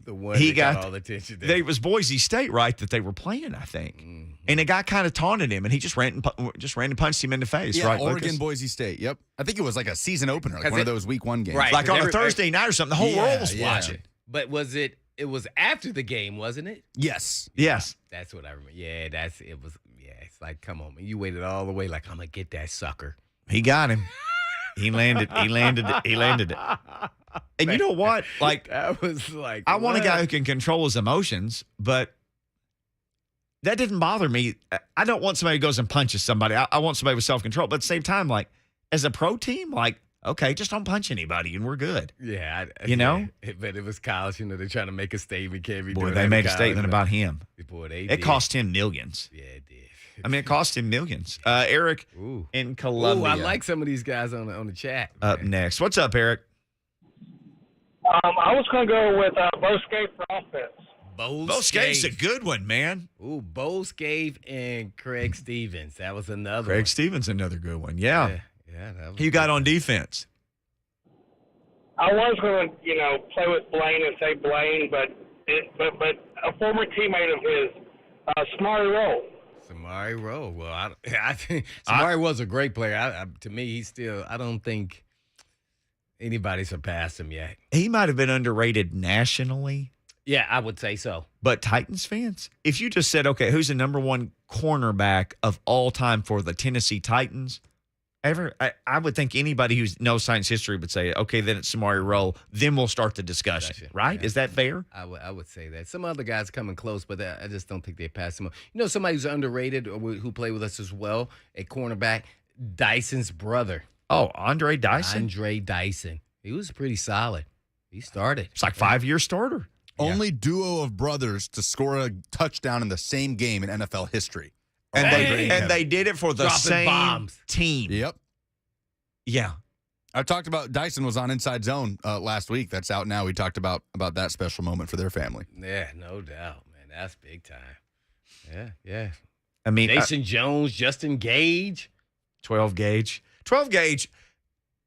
one he got all the attention. It was Boise State, right, that they were playing, I think. Mm-hmm. And the guy kind of taunted him, and he just ran and punched him in the face, right, Oregon, Lucas? Boise State, yep. I think it was a season opener, one of those week 1 games. Right. On a Thursday night or something. The whole world was watching. But was it... It was after the game, wasn't it? Yes. That's what I remember. Yeah, it's come on, man. You waited all the way I'm going to get that sucker. He got him. He landed it. And you know what? That was I want a guy who can control his emotions, but that didn't bother me. I don't want somebody who goes and punches somebody. I want somebody with self-control. But at the same time, as a pro team, Okay, just don't punch anybody and we're good. Yeah. But it was college. They're trying to make a statement. Can't be Boy, doing they that made in a statement college. about him. Boy, they It did. cost him millions. Yeah, it did. I mean, it cost him millions. Eric Ooh. in Ooh, Columbia. I like some of these guys on the chat. Up man. next. What's up, Eric? I was going to go with Bo Scaife for offense. Bo Scaife a Scaife. good one, man. Ooh, Bo Scaife and Craig Stevens. That was another Craig one. Stevens, another good one. Yeah. Yeah, that was Who you got on defense? I was going to, play with Blaine and say Blaine, but a former teammate of his, Samari Rowe. Samari Rowe. Well, I think Samari was a great player. To me, he's still. I don't think anybody surpassed him yet. He might have been underrated nationally, Yeah, I would say so. but Titans fans, if you just said, okay, who's the number one cornerback of all time for the Tennessee Titans? I would think anybody who knows Titans history would say, okay, then it's Samari Rowe. Then we'll start the discussion, right? Yeah. Is that fair? I would say that. Some other guys coming close, but I just don't think they passed him. Somebody who's underrated or who played with us as well, a cornerback, Dyson's brother. Oh, Andre Dyson? Andre Dyson. He was pretty solid. He started. It's like 5-year starter. Yeah. Only duo of brothers to score a touchdown in the same game in NFL history. And they did it for the Dropping same bombs. team. Yep. Yeah. I talked about Dyson was on Inside Zone last week. That's out now. We talked about that special moment for their family. Yeah, no doubt, man. That's big time. Yeah. I mean, Jason Jones, Justin Gage. 12 gauge. 12 gauge,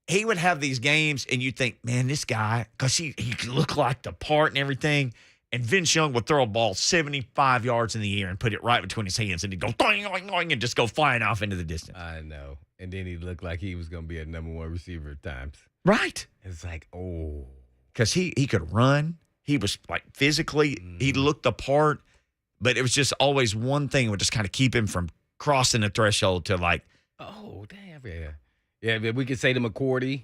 he would have these games, and you'd think, man, this guy, because he could look like the part and everything. And Vince Young would throw a ball 75 yards in the air and put it right between his hands, and he'd go doing, doing, doing, and just go flying off into the distance. I know. And then he looked like he was going to be a number one receiver at times. Right. It's like, oh. Because he could run. He was like physically, he looked the part, but it was just always one thing that would just kind of keep him from crossing the threshold to like. Oh, damn. Yeah. Yeah, but we could say to McCourty,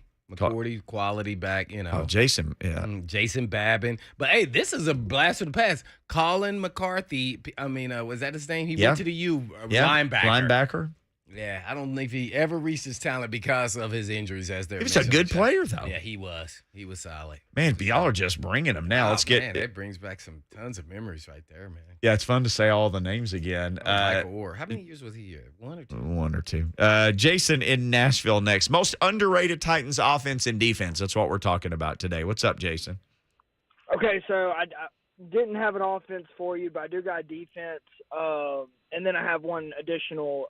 quality back, Oh, Jason. Yeah. Jason Babin. But, hey, this is a blast from the past. Colin McCarthy, was that his name? He went to the U, Linebacker. Yeah, I don't think he ever reached his talent because of his injuries. He was a good player, though. Yeah, he was. He was solid. Man, y'all are just bringing them now. Let's get. Man, that brings back tons of memories right there, man. Yeah, it's fun to say all the names again. Michael Orr. How many years was he here? 1 or 2? 1 or 2. Jason in Nashville next. Most underrated Titans offense and defense. That's what we're talking about today. What's up, Jason? Okay, so I didn't have an offense for you, but I do got a defense. And then I have one additional,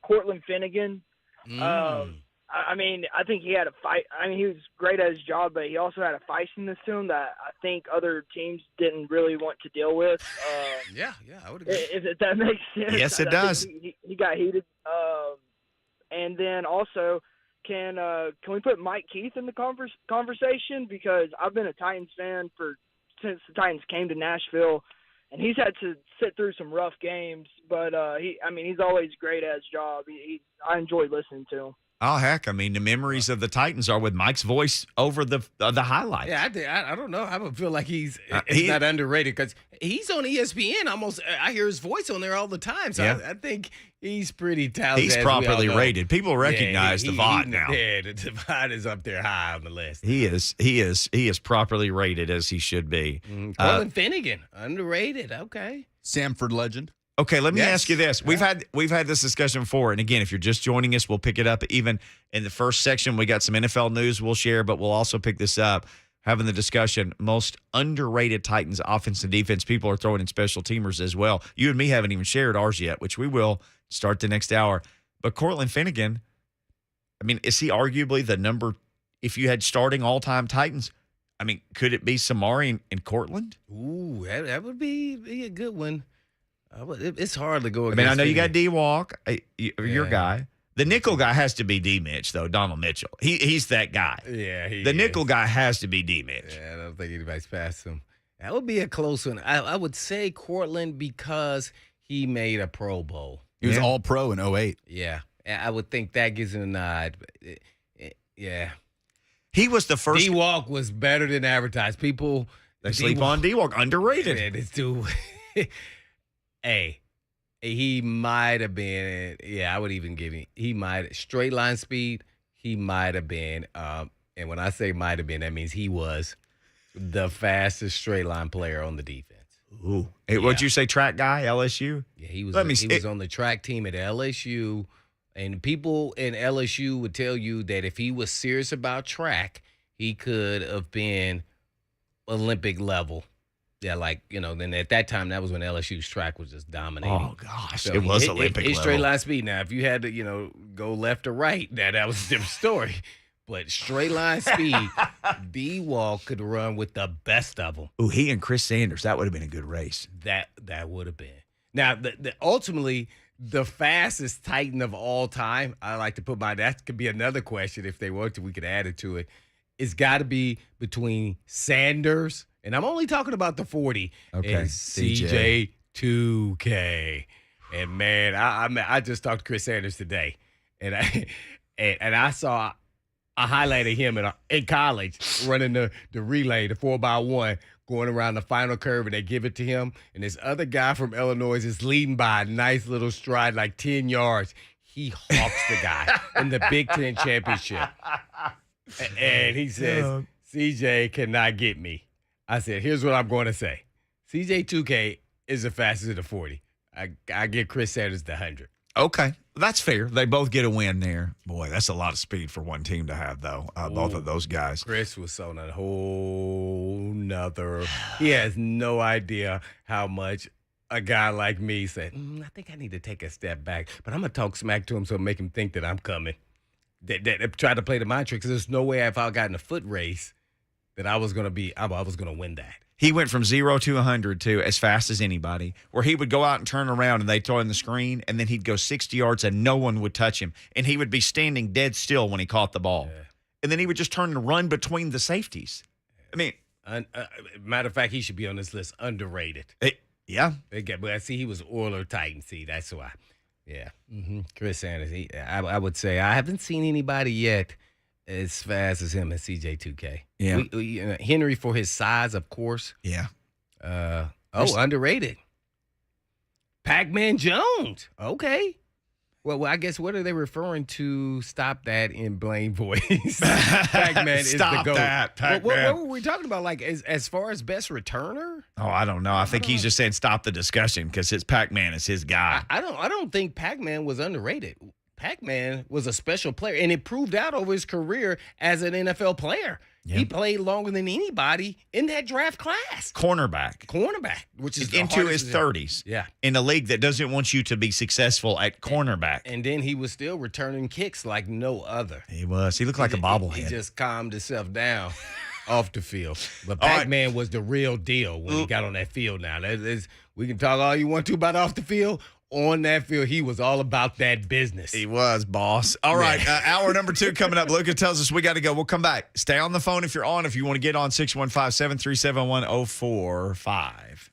Cortland Finnegan. I think he had a fight. He was great at his job, but he also had a feistiness to him that I think other teams didn't really want to deal with. Yeah, I would agree. If that makes sense. Yes, it I does. think he got heated. And then also, can we put Mike Keith in the conversation? Because I've been a Titans fan since the Titans came to Nashville, and he's had to sit through some rough games. But he's always great at his job. I enjoy listening to him. Oh, heck. The memories of the Titans are with Mike's voice over the highlights. Yeah, I don't know. I don't feel like he's not underrated because he's on ESPN almost. I hear his voice on there all the time. So Yeah. I think he's pretty talented. He's as we all properly know. rated. People recognize the VOD now. Yeah, the Devod is up there high on the list. He is properly rated as he should be. Colin Finnegan, underrated. Okay. Samford legend. Okay, let me Yes. ask you this. We've had this discussion before, and again, if you're just joining us, we'll pick it up. Even in the first section, we got some NFL news we'll share, but we'll also pick this up, having the discussion, most underrated Titans offense and defense. People are throwing in special teamers as well. You and me haven't even shared ours yet, which we will start the next hour. But Cortland Finnegan, is he arguably the number, if you had starting all-time Titans, could it be Samari and Cortland? Ooh, that would be a good one. It's hard to go against. I know you got D-Walk, your Yeah. guy. The nickel guy has to be D-Mitch, though, Donald Mitchell. He's that guy. Yeah, The nickel guy has to be D-Mitch. Yeah, I don't think anybody's passed him. That would be a close one. I would say Cortland because he made a Pro Bowl. He was Yeah. all pro in 08. Yeah, I would think that gives him a nod. Yeah. He was the first. D-Walk was better than advertised. People They sleep on D-Walk. Underrated. Man, this dude. Hey, he might have been. Yeah, I would even give him. He might straight line speed. he might have been, and when I say might have been, that means he was the fastest straight line player on the defense. Ooh. Hey, what'd you say, track guy, LSU? Yeah, he was on the track team at LSU, and people in LSU would tell you that if he was serious about track, he could have been Olympic level. Yeah, then at that time, that was when LSU's track was just dominating. Oh, gosh. So it was Olympic his level. straight line speed. Now, if you had to, go left or right, that was a different story. But straight line speed, D-Wall could run with the best of them. Ooh, he and Chris Sanders, that would have been a good race. That would have been. Now, ultimately, the fastest Titan of all time, I like to put that could be another question if they want to. We could add it to it. It's got to be between Sanders, and I'm only talking about the 40, and CJ 2K. And, man, I just talked to Chris Sanders today, and I saw a highlight of him in college running the relay, the 4x1, going around the final curve, and they give it to him. And this other guy from Illinois is leading by a nice little stride, like 10 yards. He hawks the guy in the Big Ten championship. And he says, CJ cannot get me. I said, here's what I'm going to say. CJ 2K is the fastest of the 40. I give Chris Sanders the 100. Okay. That's fair. They both get a win there. Boy, that's a lot of speed for one team to have, though. Both of those guys. Chris was on a whole nother. He has no idea how much a guy like me said, I think I need to take a step back. But I'm going to talk smack to him so make him think that I'm coming. That try to play the mind trick. Because there's no way if I got in a foot race that I was going to win that. He went from 0 to 100 to as fast as anybody, where he would go out and turn around and they'd throw in the screen, and then he'd go 60 yards and no one would touch him. And he would be standing dead still when he caught the ball. Yeah. And then he would just turn and run between the safeties. I mean, matter of fact, he should be on this list. Underrated. Yeah. But I see he was Oiler Titan. See, that's why. Yeah. Mm-hmm. Chris Sanders. I would say I haven't seen anybody yet as fast as him and CJ2K. Yeah. Henry for his size, of course. Yeah. Underrated. Pac-Man Jones. Okay. Well, I guess what are they referring to? Stop that in Blaine voice. Pac-Man is the GOAT. Stop that, Pac-Man. What were we talking about? Like as far as best returner? Oh, I don't know. I think he's just saying stop the discussion because Pac-Man is his guy. I don't think Pac-Man was underrated. Pac-Man was a special player, and it proved out over his career as an NFL player. Yeah. He played longer than anybody in that draft class. Cornerback, which is into his 30s. Yeah, in a league that doesn't want you to be successful at cornerback. And then he was still returning kicks like no other. He was. He looked like a bobblehead. He just calmed himself down off the field. But Pac-Man was the real deal when he got on that field. Now we can talk all you want to about off the field. On that field, he was all about that business. He was, boss. All right, hour number 2 coming up. Luca tells us we got to go. We'll come back. Stay on the phone if you're on. If you want to get on, 615-737-1045.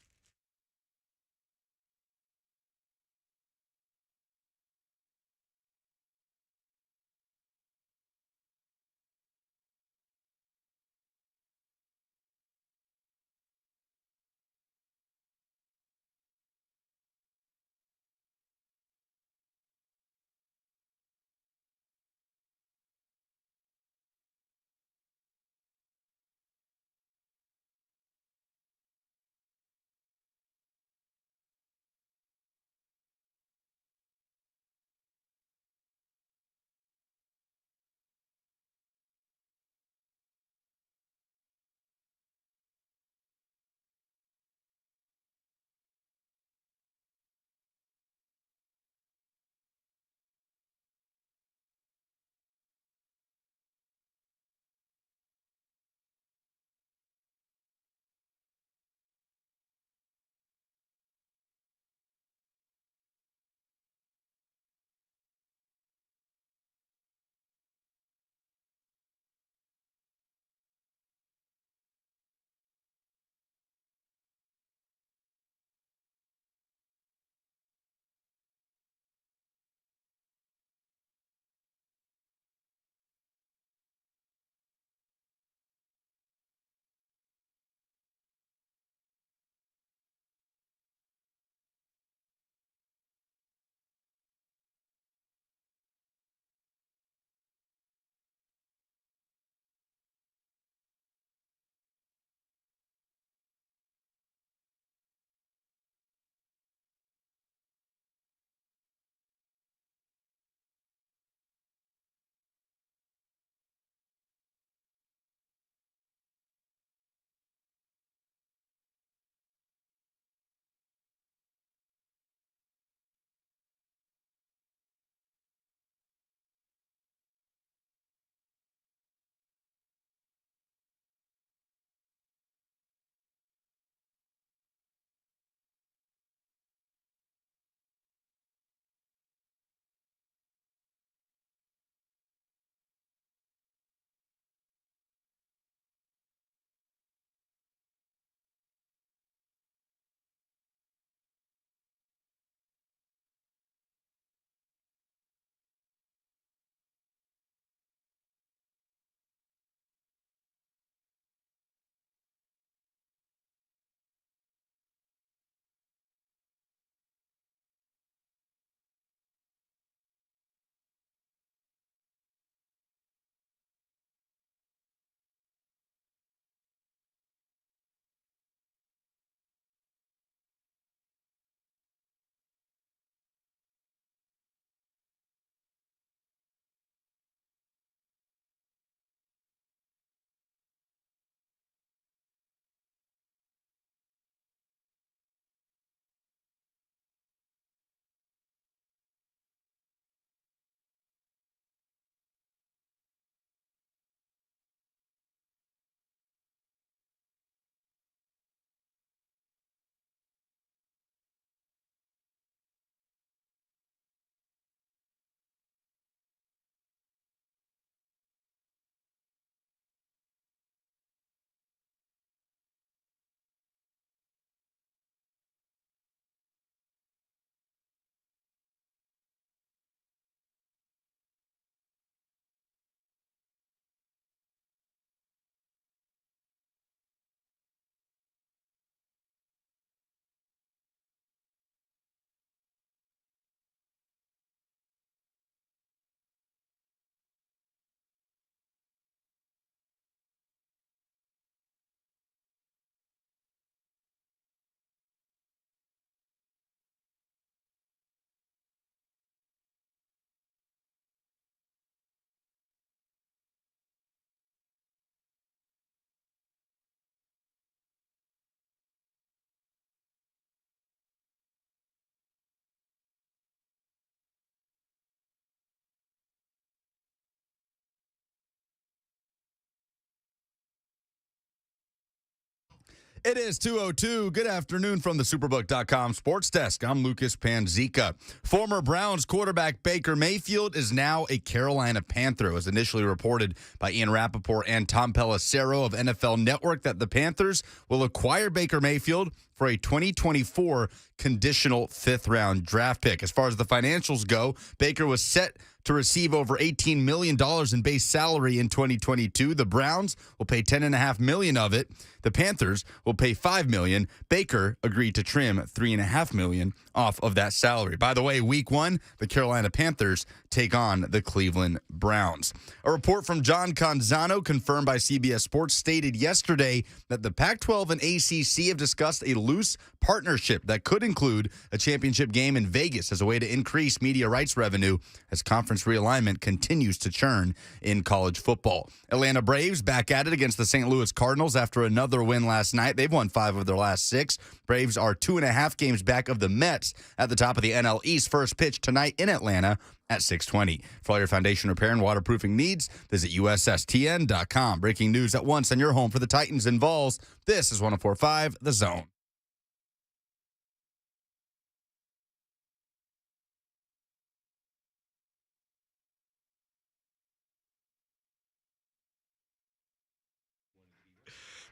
It is 2:02. Good afternoon from the Superbook.com Sports Desk. I'm Lucas Panzica. Former Browns quarterback Baker Mayfield is now a Carolina Panther. It was initially reported by Ian Rappaport and Tom Pelissero of NFL Network that the Panthers will acquire Baker Mayfield for a 2024 conditional fifth-round draft pick. As far as the financials go, Baker was set to receive over $18 million in base salary in 2022. The Browns will pay $10.5 million of it. The Panthers will pay $5 million. Baker agreed to trim $3.5 million off of that salary. By the way, week 1, the Carolina Panthers take on the Cleveland Browns. A report from John Canzano, confirmed by CBS Sports, stated yesterday that the Pac-12 and ACC have discussed a loose partnership that could include a championship game in Vegas as a way to increase media rights revenue as conference realignment continues to churn in college football. Atlanta Braves back at it against the St. Louis Cardinals after another win last night. They've won 5 of their last 6. Braves are 2.5 games back of the Mets at the top of the NL East. First pitch tonight in Atlanta at 6:20. For all your foundation repair and waterproofing needs, visit USSTN.com. Breaking news at once on your home for the Titans and Vols. This is 104.5 The Zone.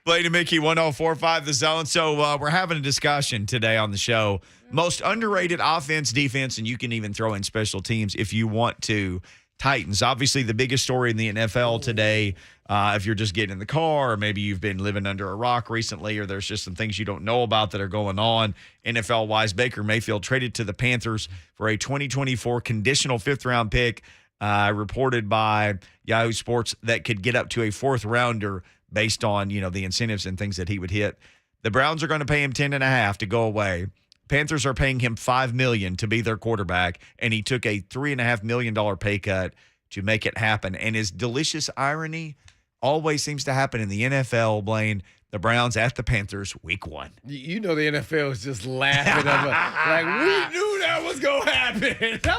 Blaine and Mickey, 104.5 The Zone. So we're having a discussion today on the show. Most underrated offense, defense, and you can even throw in special teams if you want to. Titans, obviously the biggest story in the NFL today. If you're just getting in the car, or maybe you've been living under a rock recently, or there's just some things you don't know about that are going on NFL-wise. Baker Mayfield traded to the Panthers for a 2024 conditional fifth-round pick, reported by Yahoo Sports, that could get up to a fourth-rounder based on, the incentives and things that he would hit. The Browns are going to pay him $10.5 to go away. Panthers are paying him $5 million to be their quarterback, and he took a $3.5 million pay cut to make it happen. And his delicious irony always seems to happen in the NFL, Blaine. The Browns at the Panthers, week 1. You know the NFL is just laughing at like, we knew that was going to happen. How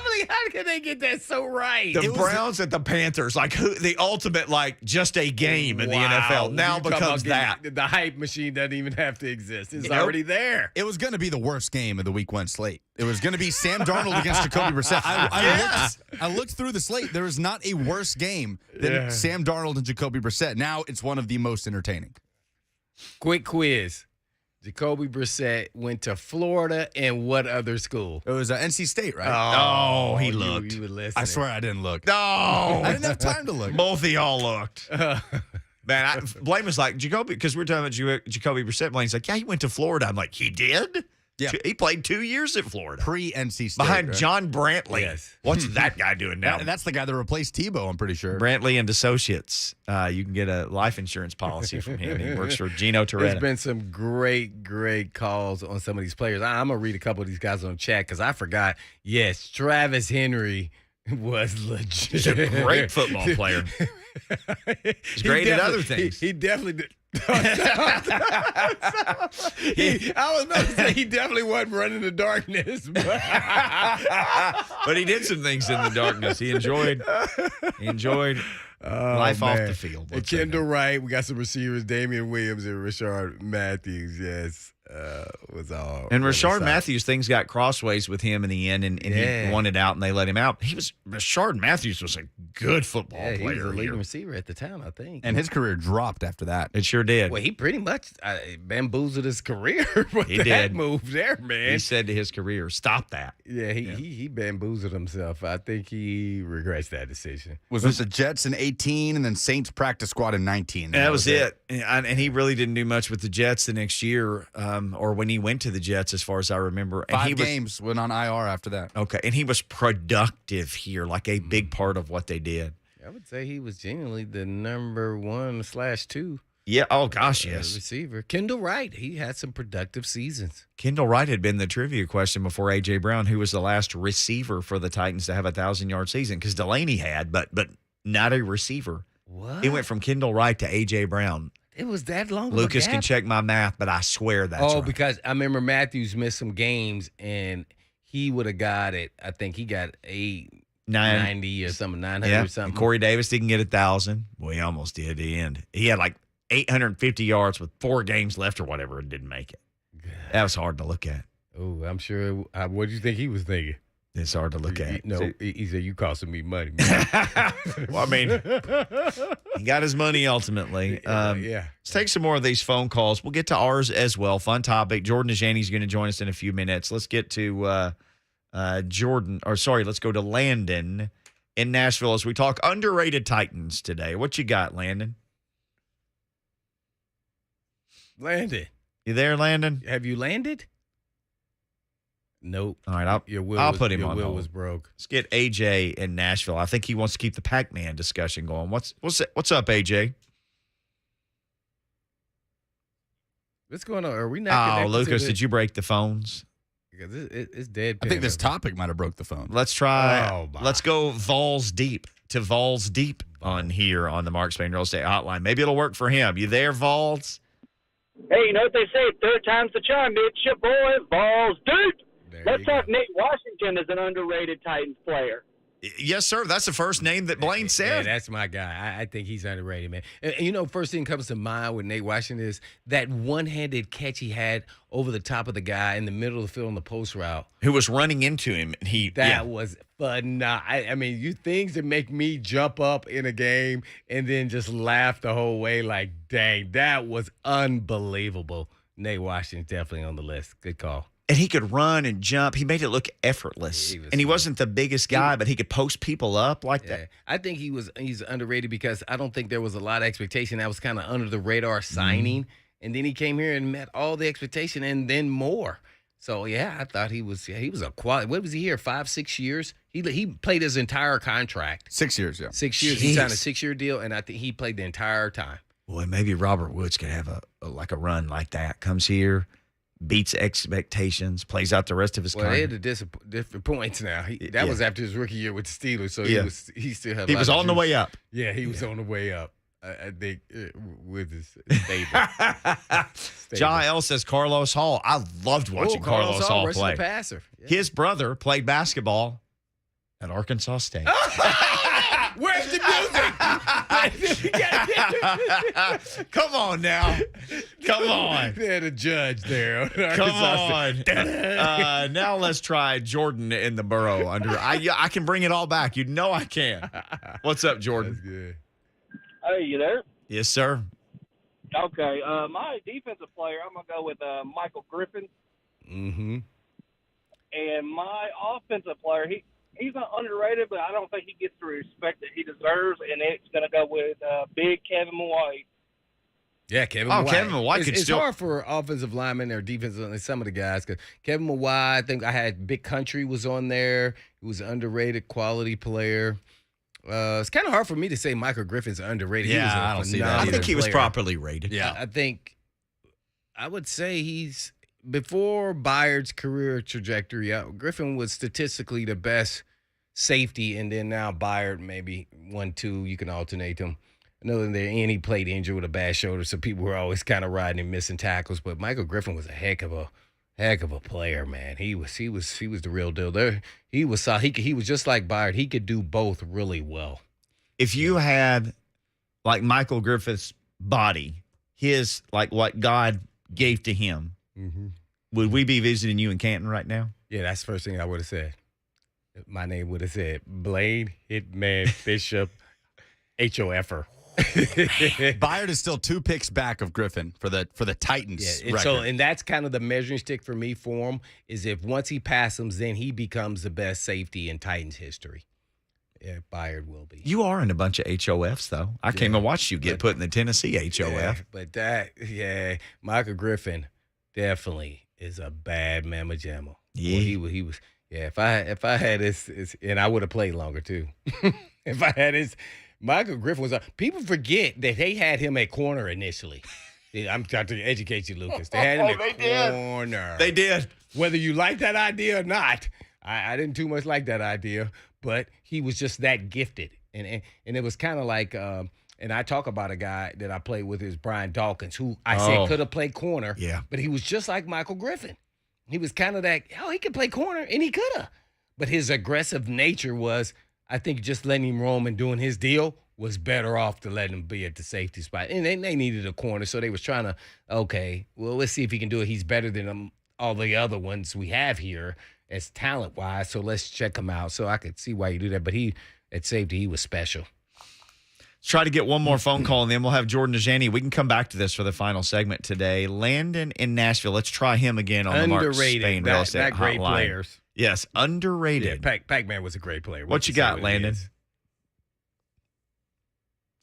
can they get that so right? The Browns at the Panthers, like the ultimate, just a game in the NFL now becomes that. The hype machine doesn't even have to exist. It's already there. It was going to be the worst game of the week 1 slate. It was going to be Sam Darnold against Jacoby Brissett. I looked through the slate. There is not a worse game than Sam Darnold and Jacoby Brissett. Now it's one of the most entertaining. Quick quiz. Jacoby Brissett went to Florida and what other school? It was NC State, right? Oh, he looked. You would listen. I swear I didn't look. No. I didn't have time to look. Both of y'all looked. Man, Blaine was like, Jacoby, because we're talking about Jacoby Brissett. Blaine's like, yeah, he went to Florida. I'm like, he did? Yeah. He played 2 years at Florida. Pre-NC State. Behind right? John Brantley. Yes. What's that guy doing now? That's the guy that replaced Tebow, I'm pretty sure. Brantley and Associates. You can get a life insurance policy from him. He works for Gino Toretta. There's been some great calls on some of these players. I'm going to read a couple of these guys on chat because I forgot. Yes, Travis Henry was legit. He's a great football player. He's great at other things. He definitely did. I was about to say he definitely wasn't running the darkness, but he did some things in the darkness. He enjoyed life off the field. And Kendall Wright, we got some receivers, Damian Williams and Rashard Matthews. Yes, was all. And Rashard Matthews, things got crossways with him in the end, and he wanted out, and they let him out. Rashard Matthews was a good football player. He was the leading receiver at the time, I think. And his career dropped after that. It sure did. Well, he pretty much bamboozled his career with he that did. move there, man. He said to his career, stop that. Yeah, he bamboozled himself. I think he regrets that decision. Was this the Jets in 18 and then Saints practice squad in 19? That was it. And he really didn't do much with the Jets the next year, or when he went to the Jets, as far as I remember. And 5 games, went on IR after that. Okay, and he was productive here, like a big part of what they did. I would say he was genuinely the number 1/2. Yeah. Oh, gosh, yes. Receiver. Kendall Wright, he had some productive seasons. Kendall Wright had been the trivia question before A.J. Brown, who was the last receiver for the Titans to have a 1,000-yard season, because Delaney had, but not a receiver. What? He went from Kendall Wright to A.J. Brown. It was that long. Lucas can check my math, but I swear that's right. Because I remember Matthews missed some games, and he would have got it. I think he got 890 or something, 900 or something. And Corey Davis didn't get 1,000. Well, he almost did at the end. He had 850 yards with 4 games left or whatever and didn't make it. That was hard to look at. Oh, I'm sure. What do you think he was thinking? It's hard to look at. No, he said, you costing me money. Well, I mean, he got his money ultimately. Yeah. Let's take some more of these phone calls. We'll get to ours as well. Fun topic. Jordan Dajani is going to join us in a few minutes. Let's get to let's go to Landon in Nashville as we talk underrated Titans today. What you got, Landon? Landon. You there, Landon? Have you landed? Nope. All right, I'll put him on Your will hold. was broke. Let's get AJ in Nashville. I think he wants to keep the Pac-Man discussion going. What's up, AJ? What's going on? Are we not connected? Lucas, did you break the phones? Because it's dead. I think this topic might have broke the phone. Let's try. Oh, my. Let's go Vols Deep to Vols Deep on here on the Mark Spain Real Estate Hotline. Maybe it'll work for him. You there, Vols? Hey, you know what they say? Third time's the charm. It's your boy, Balls Dude. Let's talk Nate Washington as an underrated Titans player. Yes, sir. That's the first name that Blaine Yeah, said. that's my guy. I think he's underrated, man. And first thing comes to mind with Nate Washington is that one-handed catch he had over the top of the guy in the middle of the field on the post route. Who was running into him. That was fun. I mean, things that make me jump up in a game and then just laugh the whole way like, dang, that was unbelievable. Nate Washington's definitely on the list. Good call. And he could run and jump. He made it look effortless. He wasn't the biggest guy, but he could post people up like that. I think he's underrated because I don't think there was a lot of expectation. That was kind of under the radar signing. And then he came here and met all the expectation and then more. So, yeah, I thought he was a quality. What was he here, 5-6 years? He played his entire contract. 6 years, yeah. 6 years. He signed a 6-year deal, and I think he played the entire time. Boy, maybe Robert Woods could have a run like that. Comes here, beats expectations, plays out the rest of his career. Well, they had the different points now. That was after his rookie year with the Steelers, so he still had. He was on the way up. Yeah, he was on the way up. I think with his stable. John L says Carlos Hall. I loved watching Carlos Hall play. Passer. Yeah. His brother played basketball at Arkansas State. Where's the music? Come on now. Come on. They had a judge there. Come on. Now let's try Jordan in the borough. I can bring it all back. You know I can. What's up, Jordan? That's good. Hey, you there? Yes, sir. Okay. My defensive player, I'm going to go with Michael Griffin. Mm-hmm. And my offensive player, he's not underrated, but I don't think he gets the respect that he deserves, and it's going to go with big Kevin White. Yeah, Kevin White. Kevin White it's hard for offensive linemen or defensive, some of the guys, because Kevin White, I think I had Big Country was on there. He was an underrated quality player. It's kind of hard for me to say Michael Griffin's underrated. Yeah, I don't see that. I think he was player. properly rated. Yeah. I think I would say he's before Byard's career trajectory. Griffin was statistically the best safety, and then now Byard maybe 1-2. You can alternate them. I know that he played injured with a bad shoulder, so people were always kind of riding and missing tackles. But Michael Griffin was a heck of a player, man. He was the real deal. There, he was just like Byard. He could do both really well. If you had like Michael Griffith's body, his like what God gave to him, would we be visiting you in Canton right now? Yeah, that's the first thing I would have said. My name would have said Blaine Hitman Bishop HOFer. Byard is still 2 picks back of Griffin for the Titans. Yeah, and that's kind of the measuring stick for me for him is if once he passes him, then he becomes the best safety in Titans history. Yeah, Byard will be. You are in a bunch of HOFs, though. I came and watched you get put in the Tennessee HOF. Yeah, Michael Griffin definitely is a bad mamma jamma. Yeah. Well, he was. Yeah, if I had his and I would have played longer too. If I had his. Michael Griffin was people forget that they had him at corner initially. I'm trying to educate you, Lucas. They had him at corner. They did. Whether you like that idea or not, I didn't too much like that idea, but he was just that gifted. And it was kind of like, and I talk about a guy that I played with is Brian Dawkins, who I said could have played corner, but he was just like Michael Griffin. He was kind of that, he could play corner, and he could have. But his aggressive nature was, I think, just letting him roam and doing his deal was better off to let him be at the safety spot. And they needed a corner, so they was trying to, okay, well, let's see if he can do it. He's better than all the other ones we have here as talent-wise, so let's check him out. So I could see why you do that. But at safety, he was special. Let's try to get one more phone call, and then we'll have Jordan Dajani. We can come back to this for the final segment today. Landon in Nashville. Let's try him again on the Mark Spain Real Estate That great Hotline. players. Yes, underrated. Yeah, Pac-Man was a great player. What you got, Landon?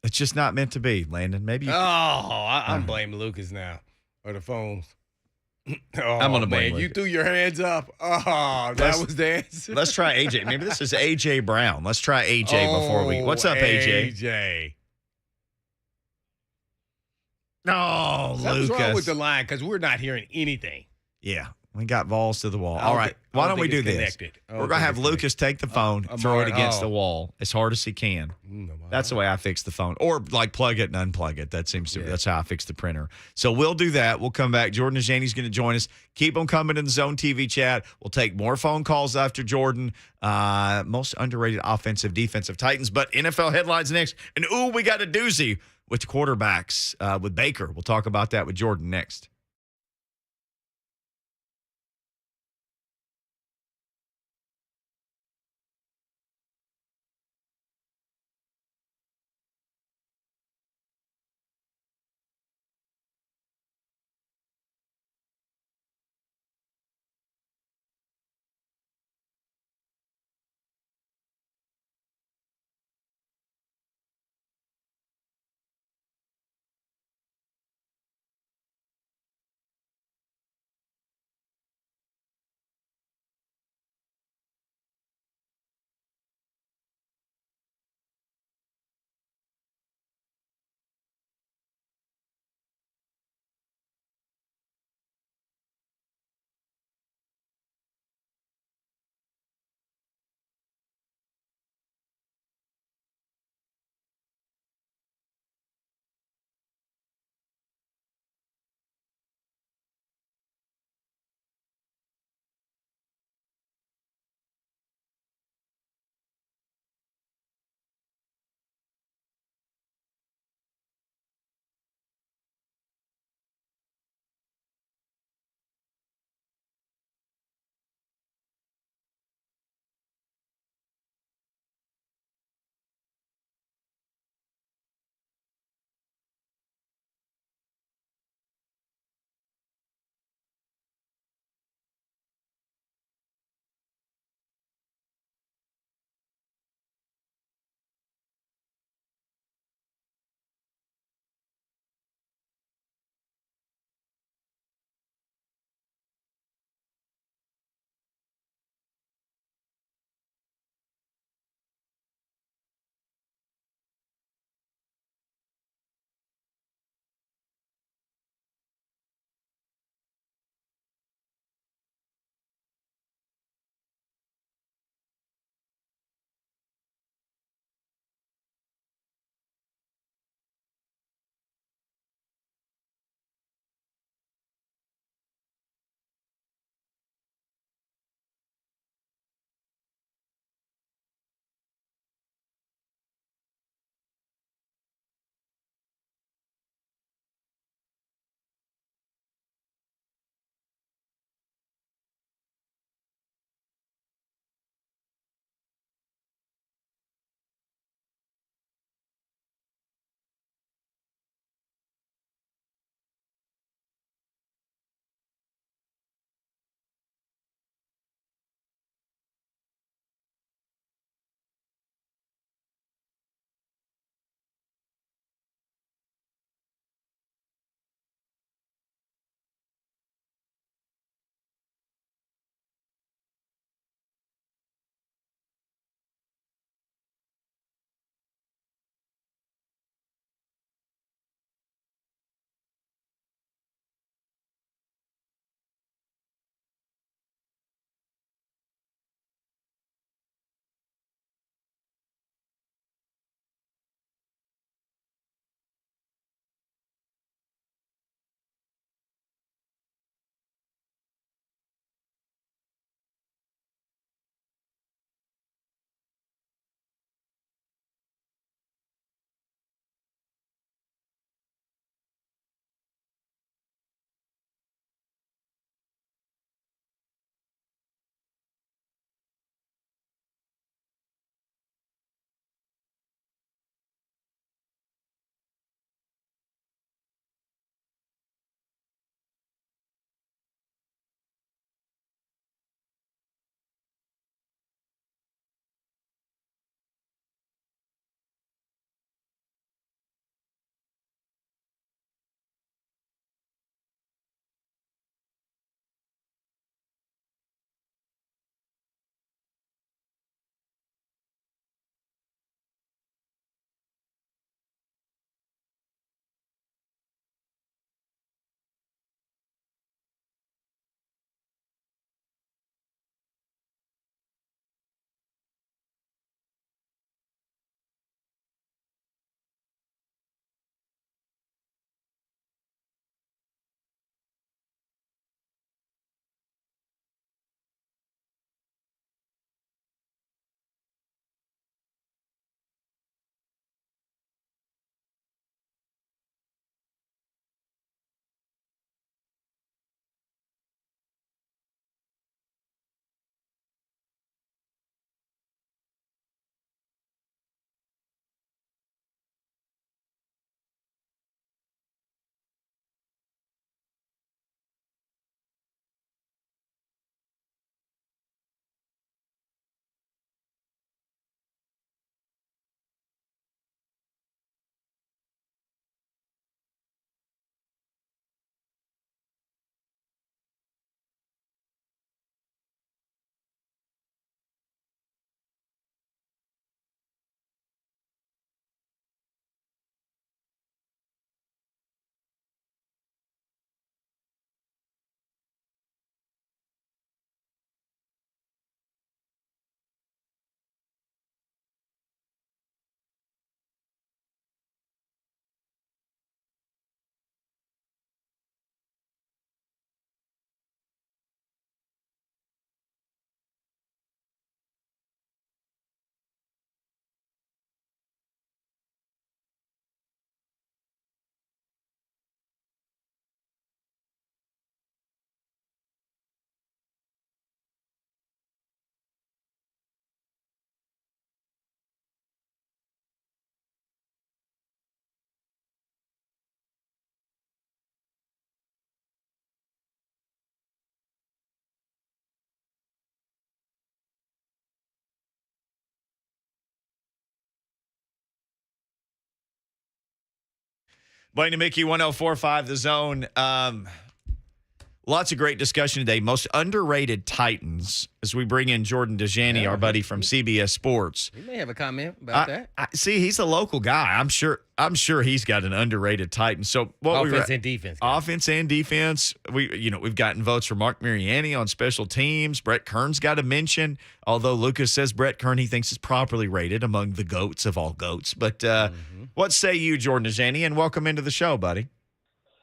It's just not meant to be, Landon. Maybe you I'm blaming Lucas now. Or the phones. I'm going to blame man, Lucas. you threw your hands up. Oh, that was the answer. Let's try AJ. Maybe this is AJ Brown. Let's try AJ before we. What's up, AJ? AJ. No, Something's Lucas. wrong with the line because we're not hearing anything. Yeah, we got balls to the wall. All right, why don't we do this? We're going to have Lucas take the phone, throw it against the wall as hard as he can. That's the way I fix the phone. Or like plug it and unplug it. That's how I fix the printer. So we'll do that. We'll come back. Jordan Dajani's going to join us. Keep them coming in the Zone TV chat. We'll take more phone calls after Jordan. Most underrated offensive, defensive Titans. But NFL headlines next. And we got a doozy with quarterbacks with Baker. We'll talk about that with Jordan next. Blaine and Mickey, 104.5 The Zone. Lots of great discussion today. Most underrated Titans as we bring in Jordan Dajani, our buddy from CBS Sports. He may have a comment about that. See, he's a local guy. I'm sure he's got an underrated Titan. So Offense and defense. Offense and defense. We've gotten votes for Mark Mariani on special teams. Brett Kern's got a mention, although Lucas says Brett Kern he thinks is properly rated among the GOATs of all GOATs. But what say you, Jordan Dajani, and welcome into the show, buddy.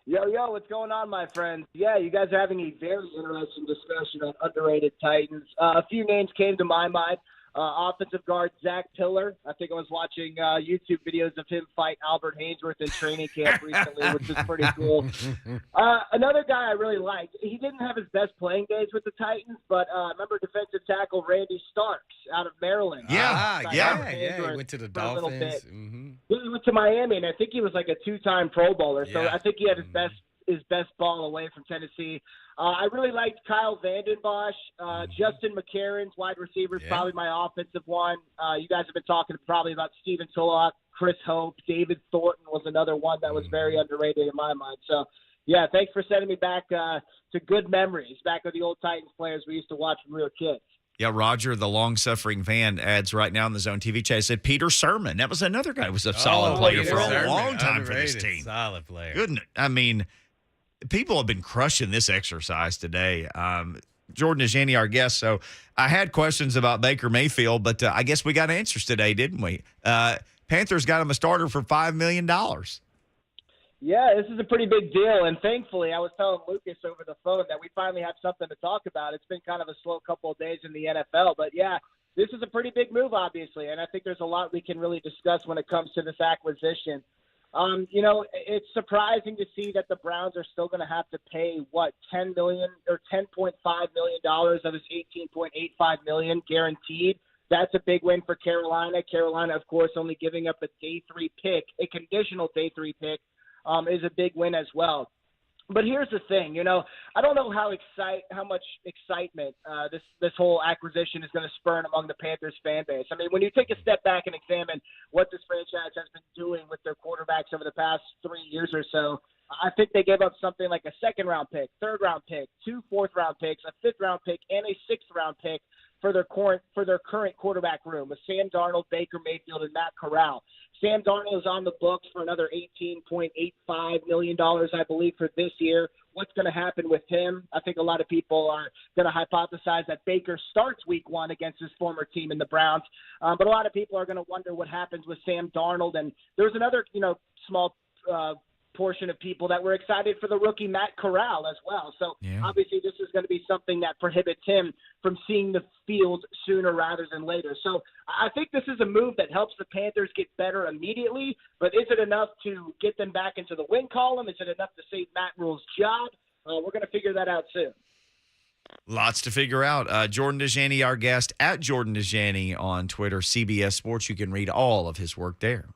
Yo, what's going on, my friends? Yeah, you guys are having a very interesting discussion on underrated Titans. A few names came to my mind. Offensive guard Zach Tiller. I think I was watching YouTube videos of him fight Albert Hainsworth in training camp recently, which is pretty cool. Another guy I really liked. He didn't have his best playing days with the Titans, but remember defensive tackle Randy Starks out of Maryland. Yeah. He went to the Dolphins. He went to Miami, and I think he was like a two-time Pro Bowler. So I think he had his best ball away from Tennessee. I really liked Kyle Vanden Bosch. Justin McCarron's wide receiver is probably my offensive one. You guys have been talking probably about Steven Tulloch, Chris Hope, David Thornton was another one that was very underrated in my mind. So, yeah, thanks for sending me back to good memories, back with the old Titans players we used to watch when we were kids. Yeah, Roger, the long-suffering fan, adds right now in the Zone TV chat, said Peter Sermon. That was another guy who was a solid player for a long time for this team. Solid player. Goodness. I mean, people have been crushing this exercise today. Jordan Dajani, our guest. So I had questions about Baker Mayfield, but I guess we got answers today, didn't we? Panthers got him a starter for $5 million. Yeah, this is a pretty big deal, and thankfully, I was telling Lucas over the phone that we finally have something to talk about. It's been kind of a slow couple of days in the NFL, but yeah, this is a pretty big move, obviously, and I think there's a lot we can really discuss when it comes to this acquisition. It's surprising to see that the Browns are still going to have to pay $10 million or $10.5 million of his $18.85 million guaranteed. That's a big win for Carolina. Carolina, of course, only giving up a day 3 pick, a conditional day 3 pick. Is a big win as well. But here's the thing, I don't know how much excitement this whole acquisition is going to spurn among the Panthers fan base. I mean, when you take a step back and examine what this franchise has been doing with their quarterbacks over the past 3 years or so, I think they gave up something like a second-round pick, third-round pick, 2 fourth-round picks, a fifth-round pick, and a sixth-round pick for their current quarterback room with Sam Darnold, Baker Mayfield, and Matt Corral. Sam Darnold is on the books for another $18.85 million, I believe, for this year. What's going to happen with him? I think a lot of people are going to hypothesize that Baker starts week 1 against his former team in the Browns. But a lot of people are going to wonder what happens with Sam Darnold. And there's another, small portion of people that were excited for the rookie Matt Corral as well. So obviously this is going to be something that prohibits him from seeing the field sooner rather than later. So I think this is a move that helps the Panthers get better immediately, but is it enough to get them back into the win column? Is it enough to save Matt Rule's job? We're going to figure that out soon. Lots to figure out. Jordan Dajani, our guest, at Jordan Dajani on Twitter, CBS Sports. You can read all of his work there.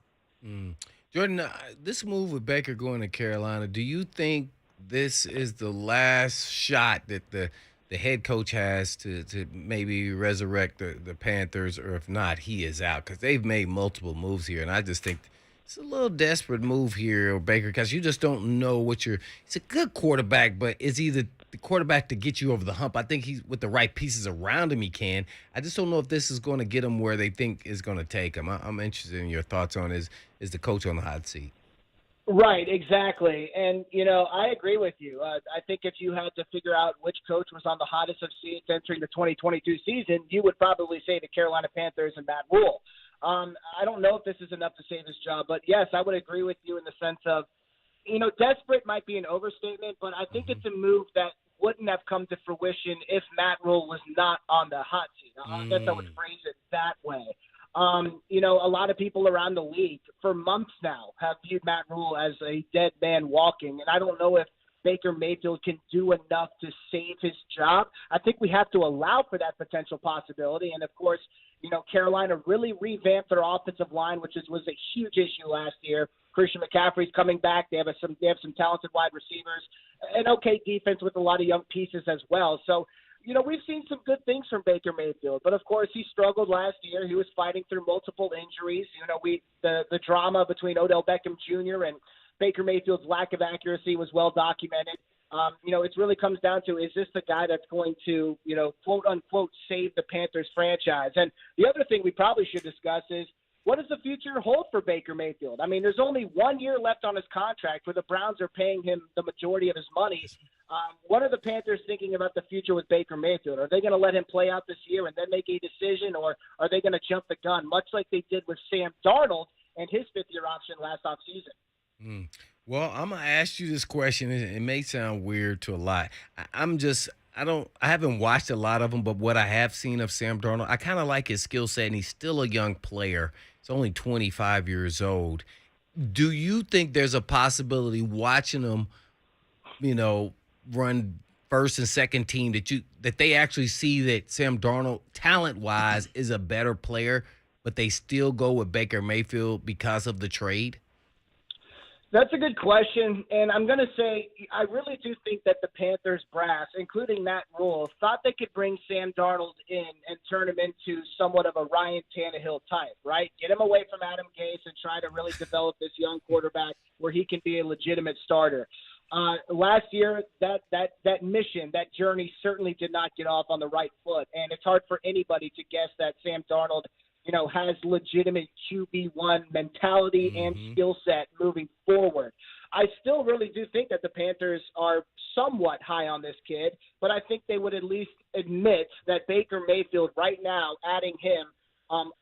Jordan, this move with Baker going to Carolina, do you think this is the last shot that the head coach has to maybe resurrect the Panthers, or if not, he is out? Because they've made multiple moves here, and I just think it's a little desperate move here, Baker, because you just don't know he's a good quarterback, but is he the quarterback to get you over the hump? I think he's with the right pieces around him, he can. I just don't know if this is going to get him where they think is going to take him. I'm interested in your thoughts on is the coach on the hot seat? Right, exactly. And, I agree with you. I think if you had to figure out which coach was on the hottest of seats entering the 2022 season, you would probably say the Carolina Panthers and Matt Rule. I don't know if this is enough to save his job, but yes, I would agree with you in the sense of, desperate might be an overstatement, but I think it's a move that wouldn't have come to fruition if Matt Rule was not on the hot seat. I guess I would phrase it that way. A lot of people around the league for months now have viewed Matt Rule as a dead man walking, and I don't know if Baker Mayfield can do enough to save his job. I think we have to allow for that potential possibility, and of course, Carolina really revamped their offensive line, which was a huge issue last year. Christian McCaffrey's coming back. They have some talented wide receivers, and okay defense with a lot of young pieces as well. So, we've seen some good things from Baker Mayfield, but of course he struggled last year. He was fighting through multiple injuries. The drama between Odell Beckham Jr. and Baker Mayfield's lack of accuracy was well documented. It really comes down to, is this the guy that's going to, quote unquote, save the Panthers franchise? And the other thing we probably should discuss is, what does the future hold for Baker Mayfield? I mean, there's only 1 year left on his contract where the Browns are paying him the majority of his money. What are the Panthers thinking about the future with Baker Mayfield? Are they going to let him play out this year and then make a decision, or are they going to jump the gun, much like they did with Sam Darnold and his fifth-year option last offseason? Well, I'm going to ask you this question. It may sound weird to a lot. I haven't watched a lot of them, but what I have seen of Sam Darnold, I kind of like his skill set, and he's still a young player. He's only 25 years old. Do you think there's a possibility watching him, run first and second team that they actually see that Sam Darnold, talent-wise, is a better player, but they still go with Baker Mayfield because of the trade? That's a good question, and I'm going to say I really do think that the Panthers brass, including Matt Rule, thought they could bring Sam Darnold in and turn him into somewhat of a Ryan Tannehill type, right? Get him away from Adam Gase and try to really develop this young quarterback where he can be a legitimate starter. Last year, that mission, that journey certainly did not get off on the right foot, and it's hard for anybody to guess that Sam Darnold has legitimate QB1 mentality and skill set moving forward. I still really do think that the Panthers are somewhat high on this kid, but I think they would at least admit that Baker Mayfield right now, adding him,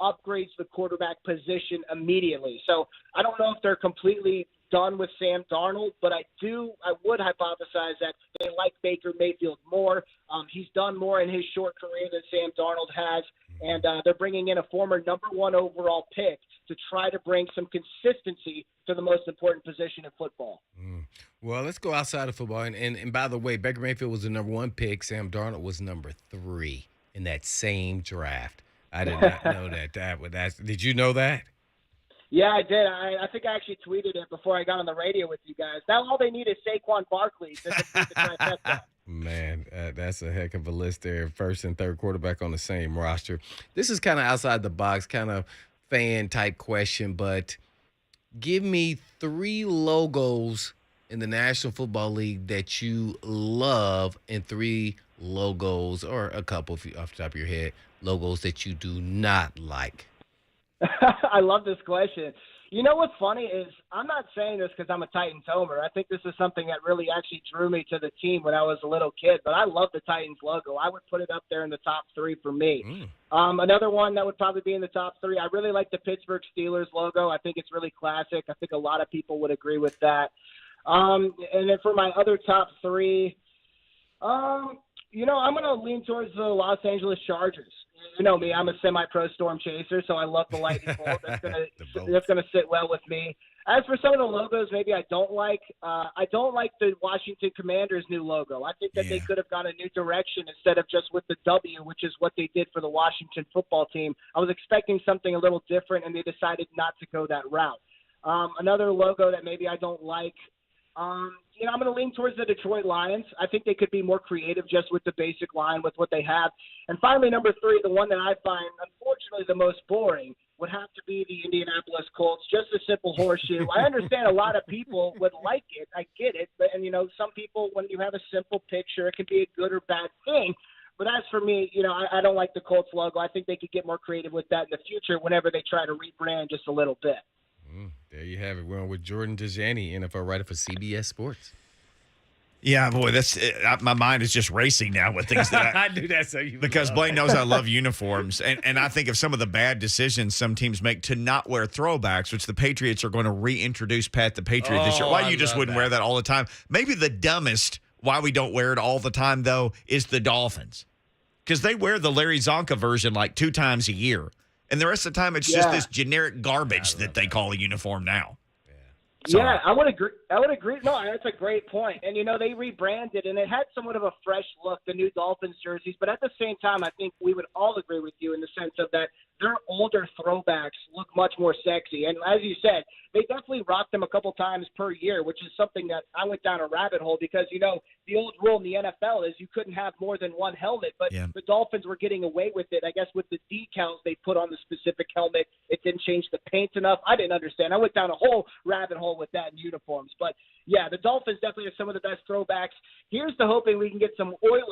upgrades the quarterback position immediately. So I don't know if they're completely done with Sam Darnold, but I would hypothesize that they like Baker Mayfield more. He's done more in his short career than Sam Darnold has, and they're bringing in a former number 1 overall pick to try to bring some consistency to the most important position in football. Well, let's go outside of football. And by the way, Baker Mayfield was the number 1 pick. Sam Darnold was number 3 in that same draft. I did not know that. Did you know that? Yeah, I did. I think I actually tweeted it before I got on the radio with you guys. Now all they need is Saquon Barkley to complete the trifecta. Man, that's a heck of a list there. First and third quarterback on the same roster. This is kind of outside the box, kind of fan-type question, but give me 3 logos in the National Football League that you love and 3 logos, or a couple off the top of your head, logos that you do not like. I love this question. You know what's funny is I'm not saying this because I'm a Titans homer. I think this is something that really actually drew me to the team when I was a little kid. But I love the Titans logo. I would put it up there in the top 3 for me. Another one that would probably be in the top 3, I really like the Pittsburgh Steelers logo. I think it's really classic. I think a lot of people would agree with that. And then for my other top 3, I'm going to lean towards the Los Angeles Chargers. You know me, I'm a semi-pro storm chaser, so I love the lightning bolt. That's gonna sit well with me. As for some of the logos, maybe I don't like the Washington Commanders' new logo. I think that they could have gone a new direction instead of just with the W, which is what they did for the Washington football team. I was expecting something a little different, and they decided not to go that route. Another logo that maybe I don't like, I'm going to lean towards the Detroit Lions. I think they could be more creative just with the basic line, with what they have. And finally, number 3, the one that I find, unfortunately, the most boring, would have to be the Indianapolis Colts, just a simple horseshoe. I understand a lot of people would like it. I get it. But, some people, when you have a simple picture, it can be a good or bad thing. But as for me, I don't like the Colts logo. I think they could get more creative with that in the future whenever they try to rebrand just a little bit. There you have it. We're on with Jordan Dajani, NFL writer for CBS Sports. Yeah, boy, that's my mind is just racing now with things that I do that so you because Blaine knows I love uniforms, and I think of some of the bad decisions some teams make to not wear throwbacks, which the Patriots are going to reintroduce Pat the Patriot this year. Why you just wouldn't wear that all the time? Maybe the dumbest why we don't wear it all the time though is the Dolphins, because they wear the Larry Zonka version like 2 times a year. And the rest of the time, it's just this generic garbage that they call a uniform now. Yeah, I would agree. No, that's a great point. And, they rebranded, and it had somewhat of a fresh look, the new Dolphins jerseys. But at the same time, I think we would all agree with you in the sense of that their older throwbacks look much more sexy. And as you said, they definitely rock them a couple times per year, which is something that I went down a rabbit hole because, the old rule in the NFL is you couldn't have more than one helmet. But the Dolphins were getting away with it. I guess with the decals they put on the specific helmet, it didn't change the paint enough. I didn't understand. I went down a whole rabbit hole roll with that in uniforms. But, yeah, the Dolphins definitely have some of the best throwbacks. Here's to hoping we can get some Oilers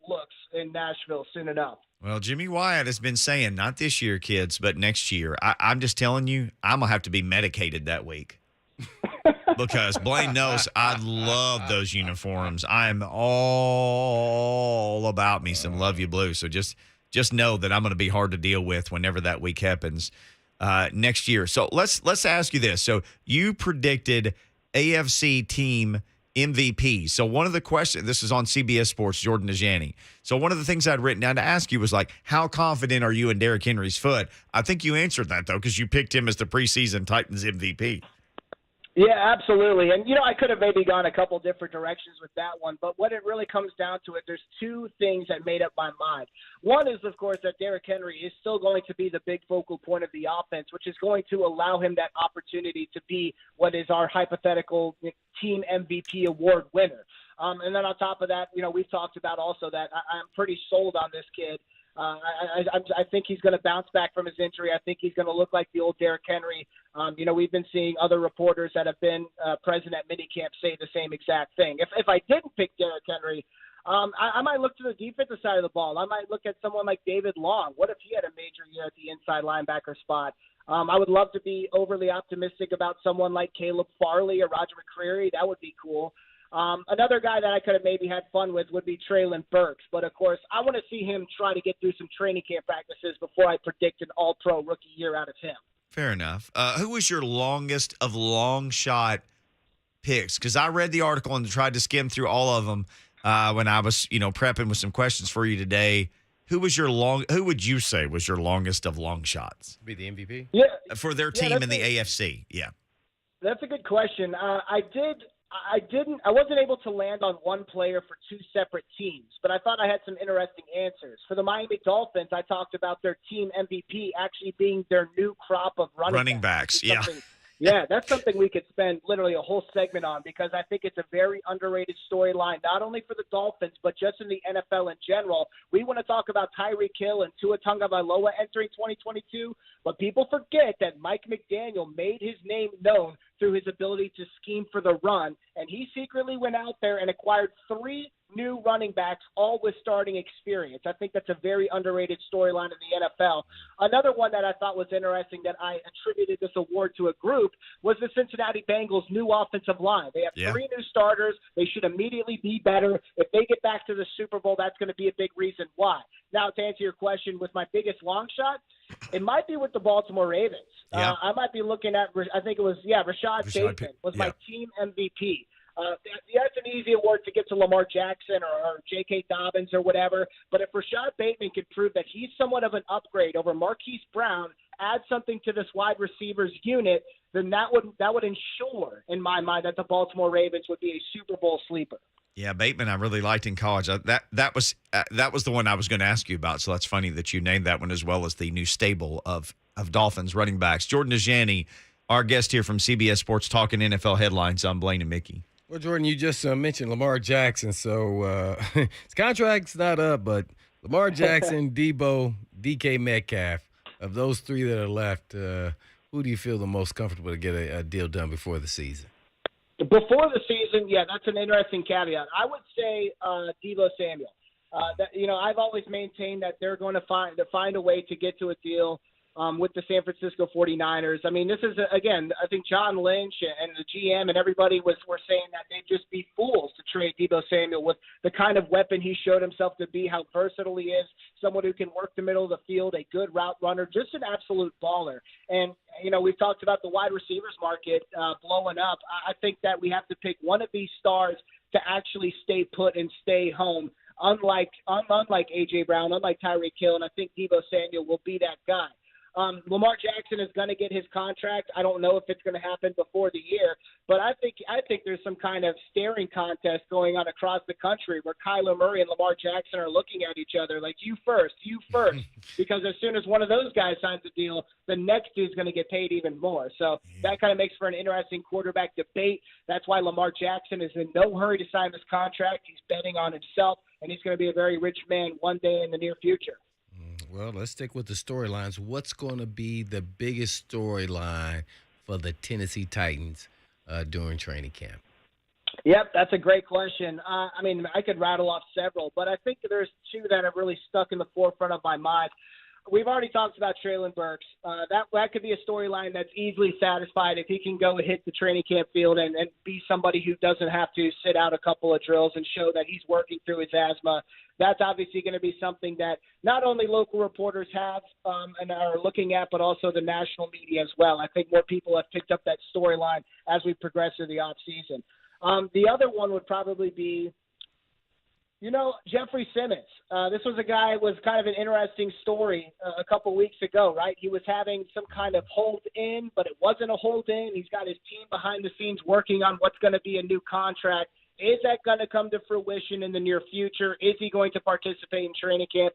looks in Nashville soon enough. Well, Jimmy Wyatt has been saying, not this year, kids, but next year. I'm just telling you, I'm going to have to be medicated that week. Because Blaine knows I love those uniforms. I'm all about me some Love You Blue. So just know that I'm going to be hard to deal with whenever that week happens next year. So let's ask you this. So you predicted AFC team MVP. So one of the questions, this is on CBS Sports, Jordan Dajani. So one of the things I'd written down to ask you was like, how confident are you in Derrick Henry's foot? I think you answered that, though, because you picked him as the preseason Titans MVP. Yeah, absolutely. And, I could have maybe gone a couple different directions with that one, but what it really comes down to there's two things that made up my mind. One is, of course, that Derrick Henry is still going to be the big focal point of the offense, which is going to allow him that opportunity to be what is our hypothetical team MVP award winner. And then on top of that, we've talked about also that I'm pretty sold on this kid. I think he's going to bounce back from his injury. I think he's going to look like the old Derrick Henry. We've been seeing other reporters that have been present at minicamp say the same exact thing. If I didn't pick Derrick Henry, I might look to the defensive side of the ball. I might look at someone like David Long. What if he had a major year at the inside linebacker spot? I would love to be overly optimistic about someone like Caleb Farley or Roger McCreary. That would be cool. Another guy that I could have maybe had fun with would be Treylon Burks. But, of course, I want to see him try to get through some training camp practices before I predict an all-pro rookie year out of him. Fair enough. Who was your longest of long shot picks? Because I read the article and tried to skim through all of them when I was, prepping with some questions for you today. Who would you say was your longest of long shots? Be the MVP? Yeah. For their team in the AFC, yeah. That's a good question. I wasn't able to land on one player for two separate teams, but I thought I had some interesting answers. For the Miami Dolphins, I talked about their team MVP actually being their new crop of running backs. Yeah. Yeah, that's something we could spend literally a whole segment on because I think it's a very underrated storyline, not only for the Dolphins, but just in the NFL in general. We want to talk about Tyreek Hill and Tua Tagovailoa entering 2022, but people forget that Mike McDaniel made his name known through his ability to scheme for the run, and he secretly went out there and acquired 3 new running backs, all with starting experience. I think that's a very underrated storyline in the NFL. Another one that I thought was interesting that I attributed this award to a group was the Cincinnati Bengals' new offensive line. They have 3 new starters. They should immediately be better. If they get back to the Super Bowl, that's going to be a big reason why. Now, to answer your question, with my biggest long shot, it might be with the Baltimore Ravens. I might be looking at, I think it was, Rashad Bateman was my team MVP. That's an easy award to get to Lamar Jackson or J.K. Dobbins or whatever. But if Rashad Bateman could prove that he's somewhat of an upgrade over Marquise Brown, add something to this wide receivers unit, then that would ensure, in my mind, that the Baltimore Ravens would be a Super Bowl sleeper. Yeah, Bateman, I really liked in college. That was the one I was going to ask you about. So that's funny that you named that one as well as the new stable of Dolphins running backs. Jordan Dajani, our guest here from CBS Sports, talking NFL headlines. I'm Blaine and Mickey. Well, Jordan, you just mentioned Lamar Jackson. So his contract's not up, but Lamar Jackson, Debo, DK Metcalf, of those 3 that are left, who do you feel the most comfortable to get a deal done before the season? Before the season, that's an interesting caveat. I would say Debo Samuel. I've always maintained that they're going to find a way to get to a deal with the San Francisco 49ers. I mean, this is, again, I think John Lynch and the GM and everybody were saying that they'd just be fools to trade Debo Samuel with the kind of weapon he showed himself to be, how versatile he is, someone who can work the middle of the field, a good route runner, just an absolute baller. And, we've talked about the wide receivers market blowing up. I think that we have to pick one of these stars to actually stay put and stay home, unlike A.J. Brown, unlike Tyreek Hill, and I think Debo Samuel will be that guy. Lamar Jackson is going to get his contract. I don't know if it's going to happen before the year, but I think there's some kind of staring contest going on across the country where Kyler Murray and Lamar Jackson are looking at each other like, you first, because as soon as one of those guys signs a deal, the next dude's going to get paid even more. So that kind of makes for an interesting quarterback debate. That's why Lamar Jackson is in no hurry to sign this contract. He's betting on himself, and he's going to be a very rich man one day in the near future. Well, let's stick with the storylines. What's going to be the biggest storyline for the Tennessee Titans during training camp? Yep, that's a great question. I mean, I could rattle off several, but I think there's two that have really stuck in the forefront of my mind. We've already talked about Traylon Burks. That could be a storyline that's easily satisfied if he can go and hit the training camp field and be somebody who doesn't have to sit out a couple of drills and show that he's working through his asthma. That's obviously going to be something that not only local reporters have and are looking at, but also the national media as well. I think more people have picked up that storyline as we progress through the offseason. The other one would probably be, Jeffrey Simmons. This was a guy was kind of an interesting story a couple weeks ago, right? He was having some kind of hold in, but it wasn't a hold in. He's got his team behind the scenes working on what's going to be a new contract. Is that going to come to fruition in the near future? Is he going to participate in training camp?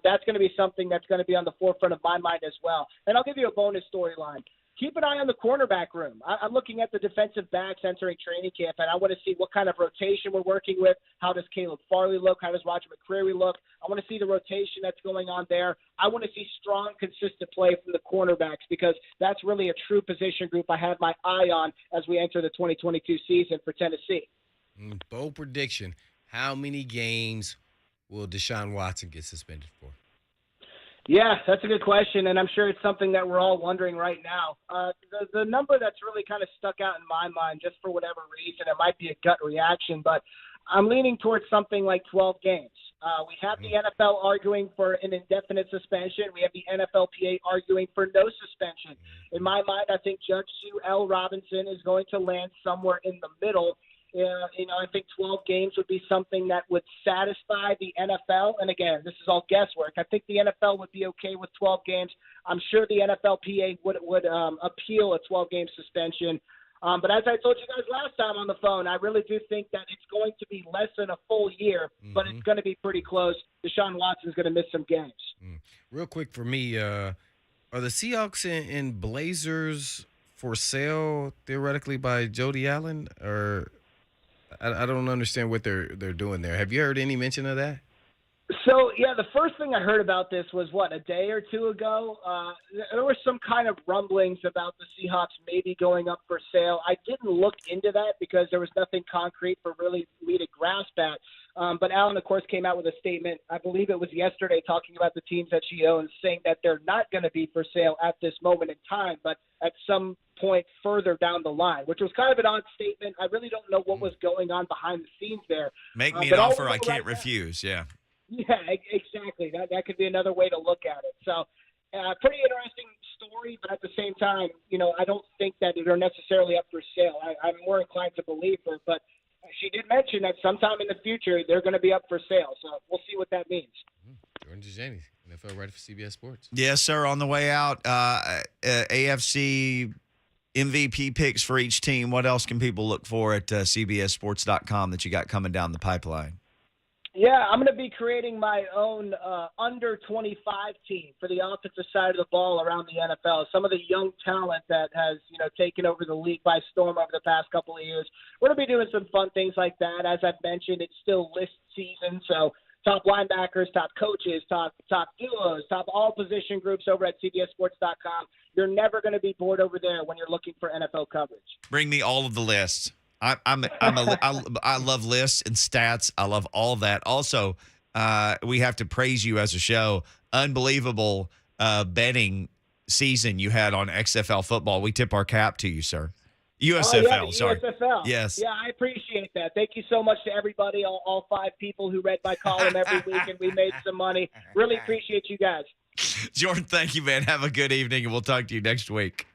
That's going to be something that's going to be on the forefront of my mind as well. And I'll give you a bonus storyline. Keep an eye on the cornerback room. I'm looking at the defensive backs entering training camp, and I want to see what kind of rotation we're working with. How does Caleb Farley look? How does Roger McCreary look? I want to see the rotation that's going on there. I want to see strong, consistent play from the cornerbacks because that's really a true position group I have my eye on as we enter the 2022 season for Tennessee. Bold prediction. How many games will Deshaun Watson get suspended for? Yeah, that's a good question, and I'm sure it's something that we're all wondering right now. The number that's really kind of stuck out in my mind, just for whatever reason, it might be a gut reaction, but I'm leaning towards something like 12 games. We have the NFL arguing for an indefinite suspension. We have the NFLPA arguing for no suspension. In my mind, I think Judge Sue L. Robinson is going to land somewhere in the middle. I think 12 games would be something that would satisfy the NFL. And again, this is all guesswork. I think the NFL would be okay with 12 games. I'm sure the NFLPA would appeal a 12-game suspension. But as I told you guys last time on the phone, I really do think that it's going to be less than a full year, but it's going to be pretty close. Deshaun Watson's going to miss some games. Real quick for me, are the Seahawks and Blazers for sale theoretically by Jody Allen, or I don't understand what they're doing there. Have you heard any mention of that? So, yeah, the first thing I heard about this was, a day or two ago? There were some kind of rumblings about the Seahawks maybe going up for sale. I didn't look into that because there was nothing concrete for really me to grasp at. But Allen, of course, came out with a statement, I believe it was yesterday, talking about the teams that she owns, saying that they're not going to be for sale at this moment in time, but at some point further down the line, which was kind of an odd statement. I really don't know what was going on behind the scenes there. Make me an offer I can't refuse, yeah. Yeah, exactly. That could be another way to look at it. So, pretty interesting story, but at the same time, I don't think that they're necessarily up for sale. I'm more inclined to believe her, but she did mention that sometime in the future they're going to be up for sale. So we'll see what that means. Jordan Dajani, NFL writer for CBS Sports. Yes, sir. On the way out, AFC MVP picks for each team. What else can people look for at CBSSports.com that you got coming down the pipeline? Yeah, I'm going to be creating my own under-25 team for the offensive side of the ball around the NFL. Some of the young talent that has, taken over the league by storm over the past couple of years. We're going to be doing some fun things like that. As I've mentioned, it's still list season, so top linebackers, top coaches, top duos, top all position groups over at CBSSports.com. You're never going to be bored over there when you're looking for NFL coverage. Bring me all of the lists. I love lists and stats. I love all that. Also, we have to praise you as a show. Unbelievable betting season you had on XFL football. We tip our cap to you, sir. USFL, sorry. USFL. Yes. Yeah, I appreciate that. Thank you so much to everybody, all 5 people who read my column every week, and we made some money. Really appreciate you guys. Jordan, thank you, man. Have a good evening, and we'll talk to you next week.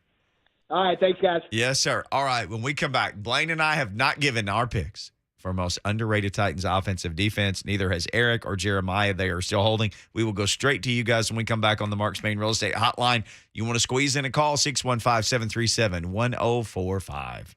All right, thanks, guys. Yes, sir. All right, when we come back, Blaine and I have not given our picks for most underrated Titans offensive defense. Neither has Eric or Jeremiah. They are still holding. We will go straight to you guys when we come back on the Marks Main Real Estate Hotline. You want to squeeze in a call, 615-737-1045.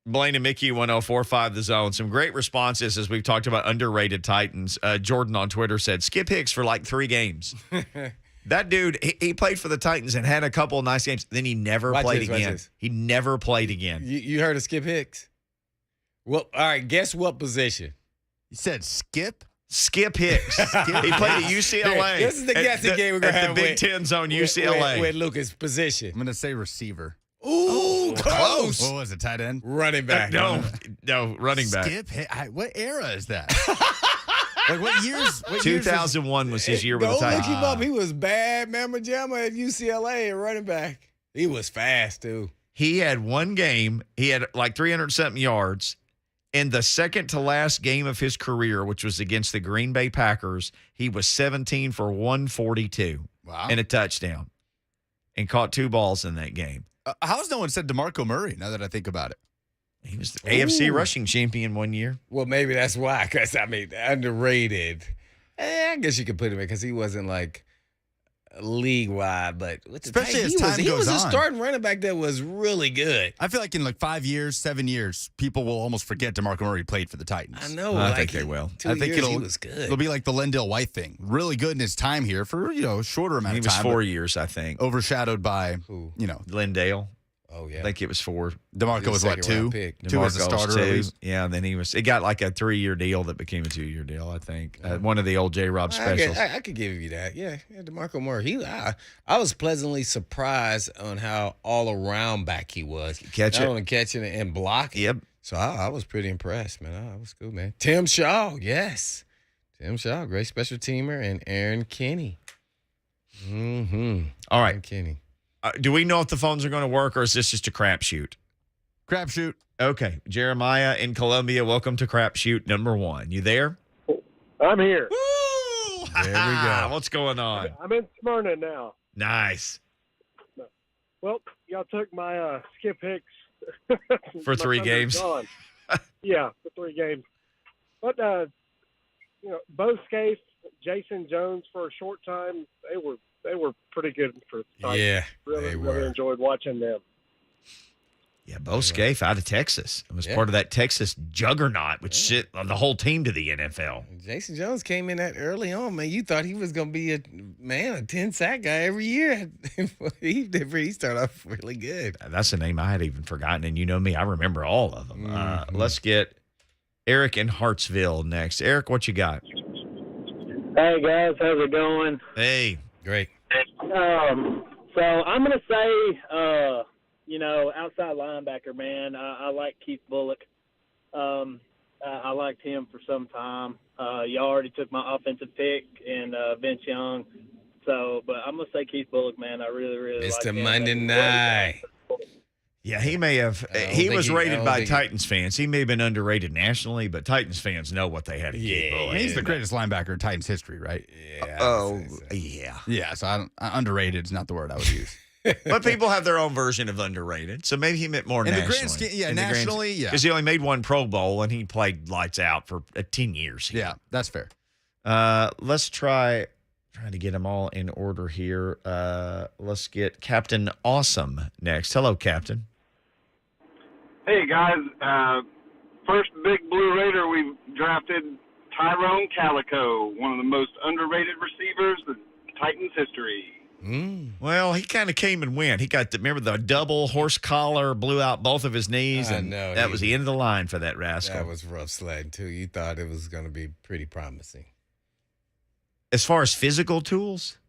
Blaine and Mickey 1045 The Zone. Some great responses as we've talked about underrated Titans. Jordan on Twitter said, Skip Hicks for like 3 games. That dude, he played for the Titans and had a couple of nice games. Then he never played again. He never played again. You heard of Skip Hicks? Well, all right, guess what position? You said Skip? Skip Hicks. He played at UCLA. This is the guessing game we're going to have at the Big Ten Zone, UCLA. With Lucas' position. I'm going to say receiver. Ooh, close. What was it, tight end? Running back. No, running back. Skip? What era is that? Like what years? 2001 was his year with the Don't look Titans. him up. He was bad, Mamma Jamma at UCLA at running back. He was fast, too. He had one game. He had like 300-something yards. In the second to last game of his career, which was against the Green Bay Packers, he was 17 for 142 and a touchdown and caught 2 balls in that game. How's no one said DeMarco Murray, now that I think about it? He was the AFC rushing champion one year. Well, maybe that's why, because, I mean, underrated. I guess you could put him in because he wasn't, like, league-wide, but especially as time goes on. He was a starting running back that was really good. I feel like in like 5 years, 7 years, people will almost forget DeMarco Murray played for the Titans. I know. I think they will. I think he was good. It'll be like the Lendale White thing. Really good in his time here for, a shorter amount of time. He was 4 years, I think. Overshadowed by, Lendale. Oh, yeah. I think it was 4. DeMarco was what, 2? 2 as a starter at least? Yeah, and then it got like a 3-year deal that became a 2-year deal, I think. One of the old J-Rob specials. I could give you that. Yeah, DeMarco Murray. I was pleasantly surprised on how all-around back he was. Not only catching it and blocking. Yep. So I was pretty impressed, man. I was cool, man. Tim Shaw, yes. Tim Shaw, great special teamer, and Aaron Kinney. All right. Aaron Kinney. Do we know if the phones are going to work, or is this just a crapshoot? Crapshoot. Okay. Jeremiah in Columbia, welcome to crapshoot number 1. You there? I'm here. Woo! There we go. What's going on? I'm in Smyrna now. Nice. Well, y'all took my Skip Hicks. For 3 games? Yeah, for 3 games. But, Bo Scaife, Jason Jones for a short time, they were pretty good for the Titans. Yeah, really enjoyed watching them. Yeah, Bo Scaife out of Texas. It was part of that Texas juggernaut, which sent the whole team to the NFL. Jason Jones came in that early on, man. You thought he was going to be a 10-sack guy every year. He started off really good. That's a name I had even forgotten, and you know me, I remember all of them. Let's get Eric in Hartsville next. Eric, what you got? Hey, guys. How's it going? Hey. Great. So I'm going to say, outside linebacker, man, I like Keith Bullock. I liked him for some time. You already took my offensive pick in Vince Young. But I'm going to say Keith Bullock, man. I really, really like him. Mr. Monday Night. Yeah, he may have. He was rated by Titans fans. He may have been underrated nationally, but Titans fans know what they had to give. He's the greatest linebacker in Titans history, right? Yeah. Yeah. Yeah, so underrated is not the word I would use. But people have their own version of underrated, so maybe he meant more in nationally. The grand scheme, nationally, yeah. Because he only made 1 Pro Bowl, and he played lights out for 10 years. Yeah, that's fair. Let's trying to get them all in order here. Let's get Captain Awesome next. Hello, Captain. Hey, guys. First big Blue Raider we've drafted, Tyrone Calico, one of the most underrated receivers in Titans history. Well, he kind of came and went. He got remember the double horse collar, blew out both of his knees, and that was the end of the line for that rascal. That was rough sledding, too. You thought it was going to be pretty promising. As far as physical tools,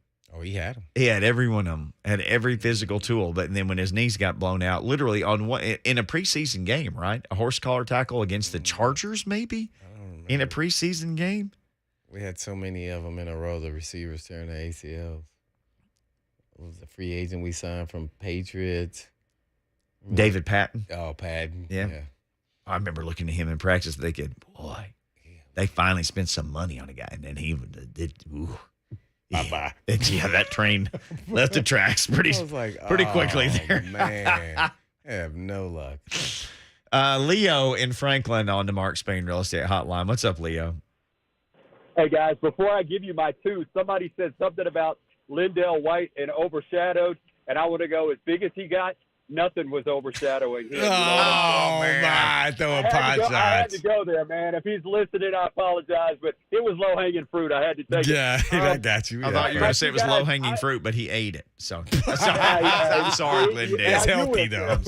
he had them. He had every one of them, had every physical tool. But then when his knees got blown out, literally in a preseason game, right? A horse collar tackle against the Chargers, maybe? I don't remember. In a preseason game? We had so many of them in a row, the receivers tearing the ACLs. What was the free agent we signed from Patriots? David Patton. Oh, Patton. Yeah. I remember looking at him in practice thinking, boy, they finally spent some money on a guy. And then he did, ooh. Bye-bye. Yeah, that train left the tracks pretty quickly there. Man, I have no luck. Leo in Franklin on the Mark Spain Real Estate Hotline. What's up, Leo? Hey, guys, before I give you my 2, somebody said something about Lendale White and overshadowed, and I want to go as big as he got. nothing was overshadowing him. Oh, man. Throwing pot shots. I had to go there, man. If he's listening, I apologize, but it was low-hanging fruit. I had to take it. Yeah, I got you. I thought you were going to say it was low-hanging fruit, but he ate it. So I'm sorry, Glendale. It's healthy, though.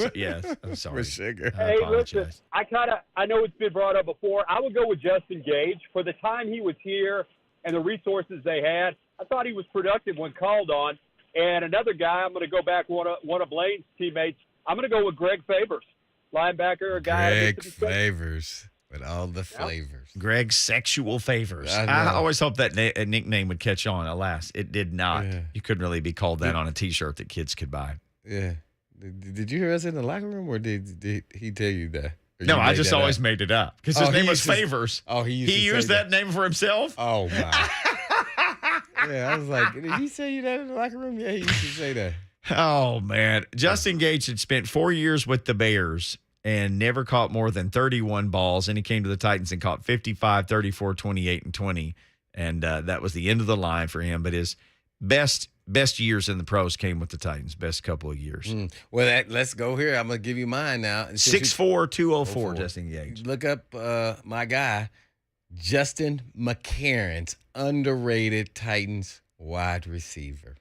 I'm sorry. With sugar. Hey, listen, I know it's been brought up before. I would go with Justin Gage. For the time he was here and the resources they had, I thought he was productive when called on. And another guy, I'm going to go back one of Blaine's teammates. I'm going to go with Greg Favors, linebacker, a guy. Greg Favors with all the flavors. Greg's sexual favors. I always hoped that nickname would catch on. Alas, it did not. Yeah. You couldn't really be called that on a T-shirt that kids could buy. Yeah. Did you hear us in the locker room, or did he tell you that? No, I just always made it up because his name was Favors. He used that name for himself? Oh, my. Yeah, I was like, did he say you that in the locker room? Yeah, he used to say that. Oh, man. Justin Gage had spent 4 years with the Bears and never caught more than 31 balls. And he came to the Titans and caught 55, 34, 28, and 20. And that was the end of the line for him. But his best years in the pros came with the Titans, best couple of years. Well, let's go here. I'm going to give you mine now. 6'4", 204, Justin Gage. Look up my guy, Justin McCarron's underrated Titans wide receiver.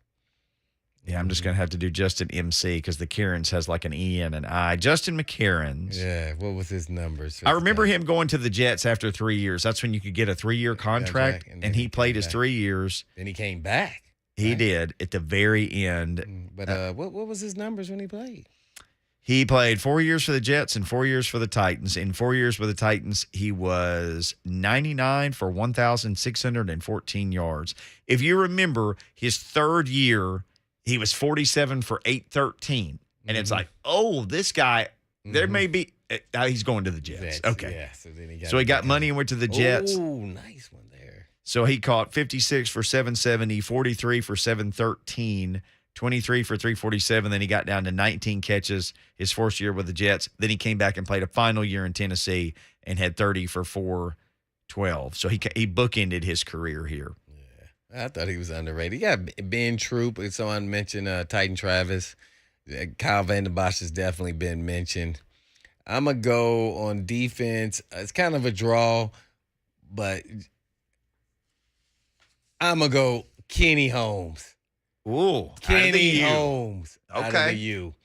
Yeah, I'm just going to have to do Justin MC because the Cairns has like an E and an I. Justin McCarron's. Yeah, what was his numbers? I remember him going to the Jets after 3 years. That's when you could get a 3-year contract, and he played his 3 years. Then he came back. He did at the very end. But what was his numbers when he played? He played 4 years for the Jets and 4 years for the Titans. In 4 years with the Titans, he was 99 for 1,614 yards. If you remember, his third year, he was 47 for 813. And it's like, oh, this guy, there may be he's going to the Jets. Okay. Yeah, so he got money and went to the Jets. Oh, nice one there. So he caught 56 for 770, 43 for 713. 23 for 347. Then he got down to 19 catches his first year with the Jets. Then he came back and played a final year in Tennessee and had 30 for 412. So he bookended his career here. Yeah, I thought he was underrated. Yeah, Ben Troop. Someone mentioned Titan Travis. Kyle Van Bosch has definitely been mentioned. I'm going to go on defense. It's kind of a draw, but I'm going to go Kenny Holmes. Ooh, Kenny Holmes. Out of the U.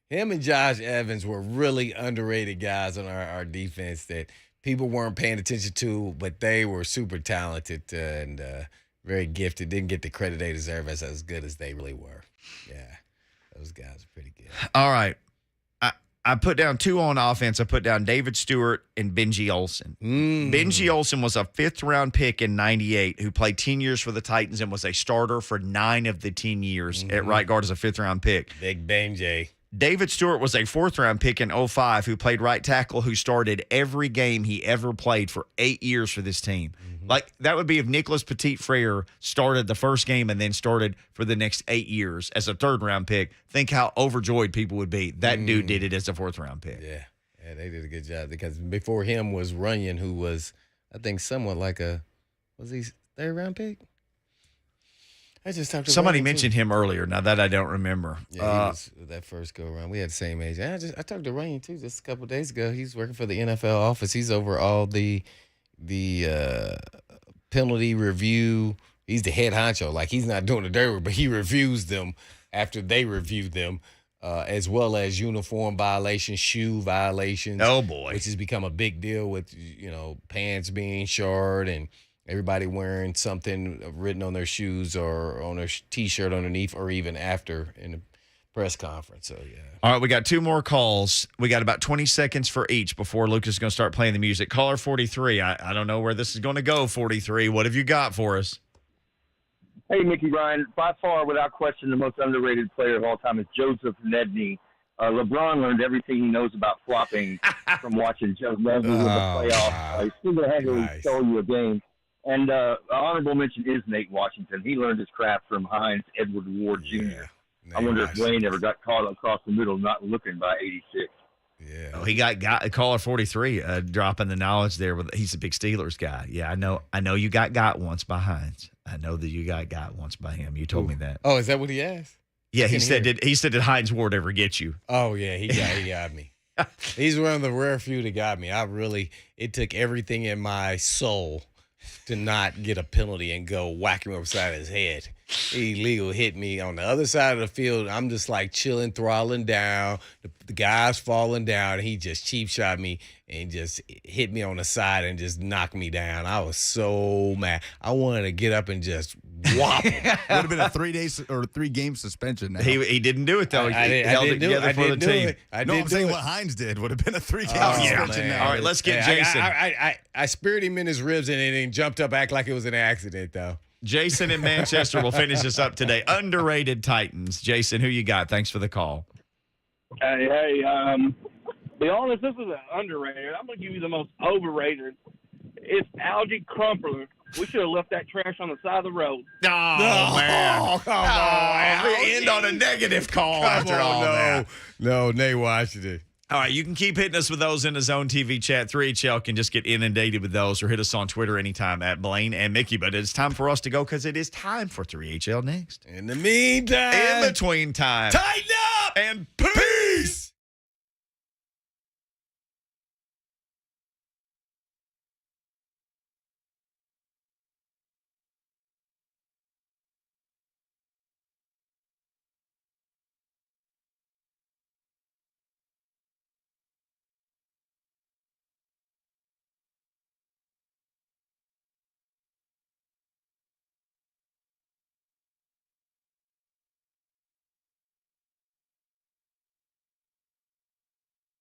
Him and Josh Evans were really underrated guys on our defense that people weren't paying attention to, but they were super talented and very gifted. Didn't get the credit they deserve as good as they really were. Yeah, those guys are pretty good. All right. I put down two on offense. I put down David Stewart and Benji Olson. Benji Olson was a 5th-round pick in 98 who played 10 years for the Titans and was a starter for 9 of the 10 years at right guard as a 5th-round pick. Big Benji. David Stewart was a 4th-round pick in 05 who played right tackle who started every game he ever played for 8 years for this team. Like, that would be if Nicholas Petit-Frere started the first game and then started for the next 8 years as a 3rd-round pick. Think how overjoyed people would be. That dude did it as a 4th-round pick. Yeah, they did a good job because before him was Runyon, who was, I think, somewhat like was he 3rd-round pick? I just talked to somebody Runyon mentioned him earlier. Now that I don't remember. Yeah, he was that first go around. We had the same age. I talked to Runyon too just a couple of days ago. He's working for the NFL office. He's over all the penalty review. He's the head honcho. Like, he's not doing the dirty work, but he reviews them after they review them, as well as uniform violations, shoe violations. Oh boy, which has become a big deal with pants being short and everybody wearing something written on their shoes or on their T-shirt underneath, or even after in the press conference. So, yeah. All right, we got 2 more calls. We got about 20 seconds for each before Lucas is going to start playing the music. Caller 43. I don't know where this is going to go, 43. What have you got for us? Hey, Mickey Ryan. By far, without question, the most underrated player of all time is Joseph Nedney. LeBron learned everything he knows about flopping from watching Joe Nedney in the playoffs. He single-handedly stole you a game. And honorable mention is Nate Washington. He learned his craft from Hines Edward Ward Jr. Yeah, I wonder if Blaine ever got caught across the middle not looking by 86. Yeah. Oh, he got caller 43 dropping the knowledge there. He's a big Steelers guy. Yeah, I know you got once by Hines. I know that you got once by him. You told me that. Oh, is that what he asked? Yeah, he said, did Hines Ward ever get you? Oh, yeah, he got me. He's one of the rare few that got me. It took everything in my soul to not get a penalty and go whack him upside his head. Illegal hit me on the other side of the field. I'm just like chilling, throttling down. The guy's falling down. And he just cheap shot me and just hit me on the side and just knocked me down. I was so mad. I wanted to get up and just whop him. Would have been a 3-game suspension now. He didn't do it, though. He held it together for the team. I'm saying what Hines did would have been a 3-game suspension now. All right, let's get Jason. I speared him in his ribs and then jumped up, act like it was an accident, though. Jason in Manchester will finish this up today. Underrated Titans. Jason, who you got? Thanks for the call. Hey, be honest, this is an underrated. I'm going to give you the most overrated. It's Algie Crumpler. We should have left that trash on the side of the road. Oh, man. Come on. We end on a negative call after all that. No, Nate Washington. All right, you can keep hitting us with those in the Zone TV chat. 3HL can just get inundated with those, or hit us on Twitter anytime at Blaine and Mickey. But it's time for us to go because it is time for 3HL next. In the meantime. In between time. Tighten up! And peace!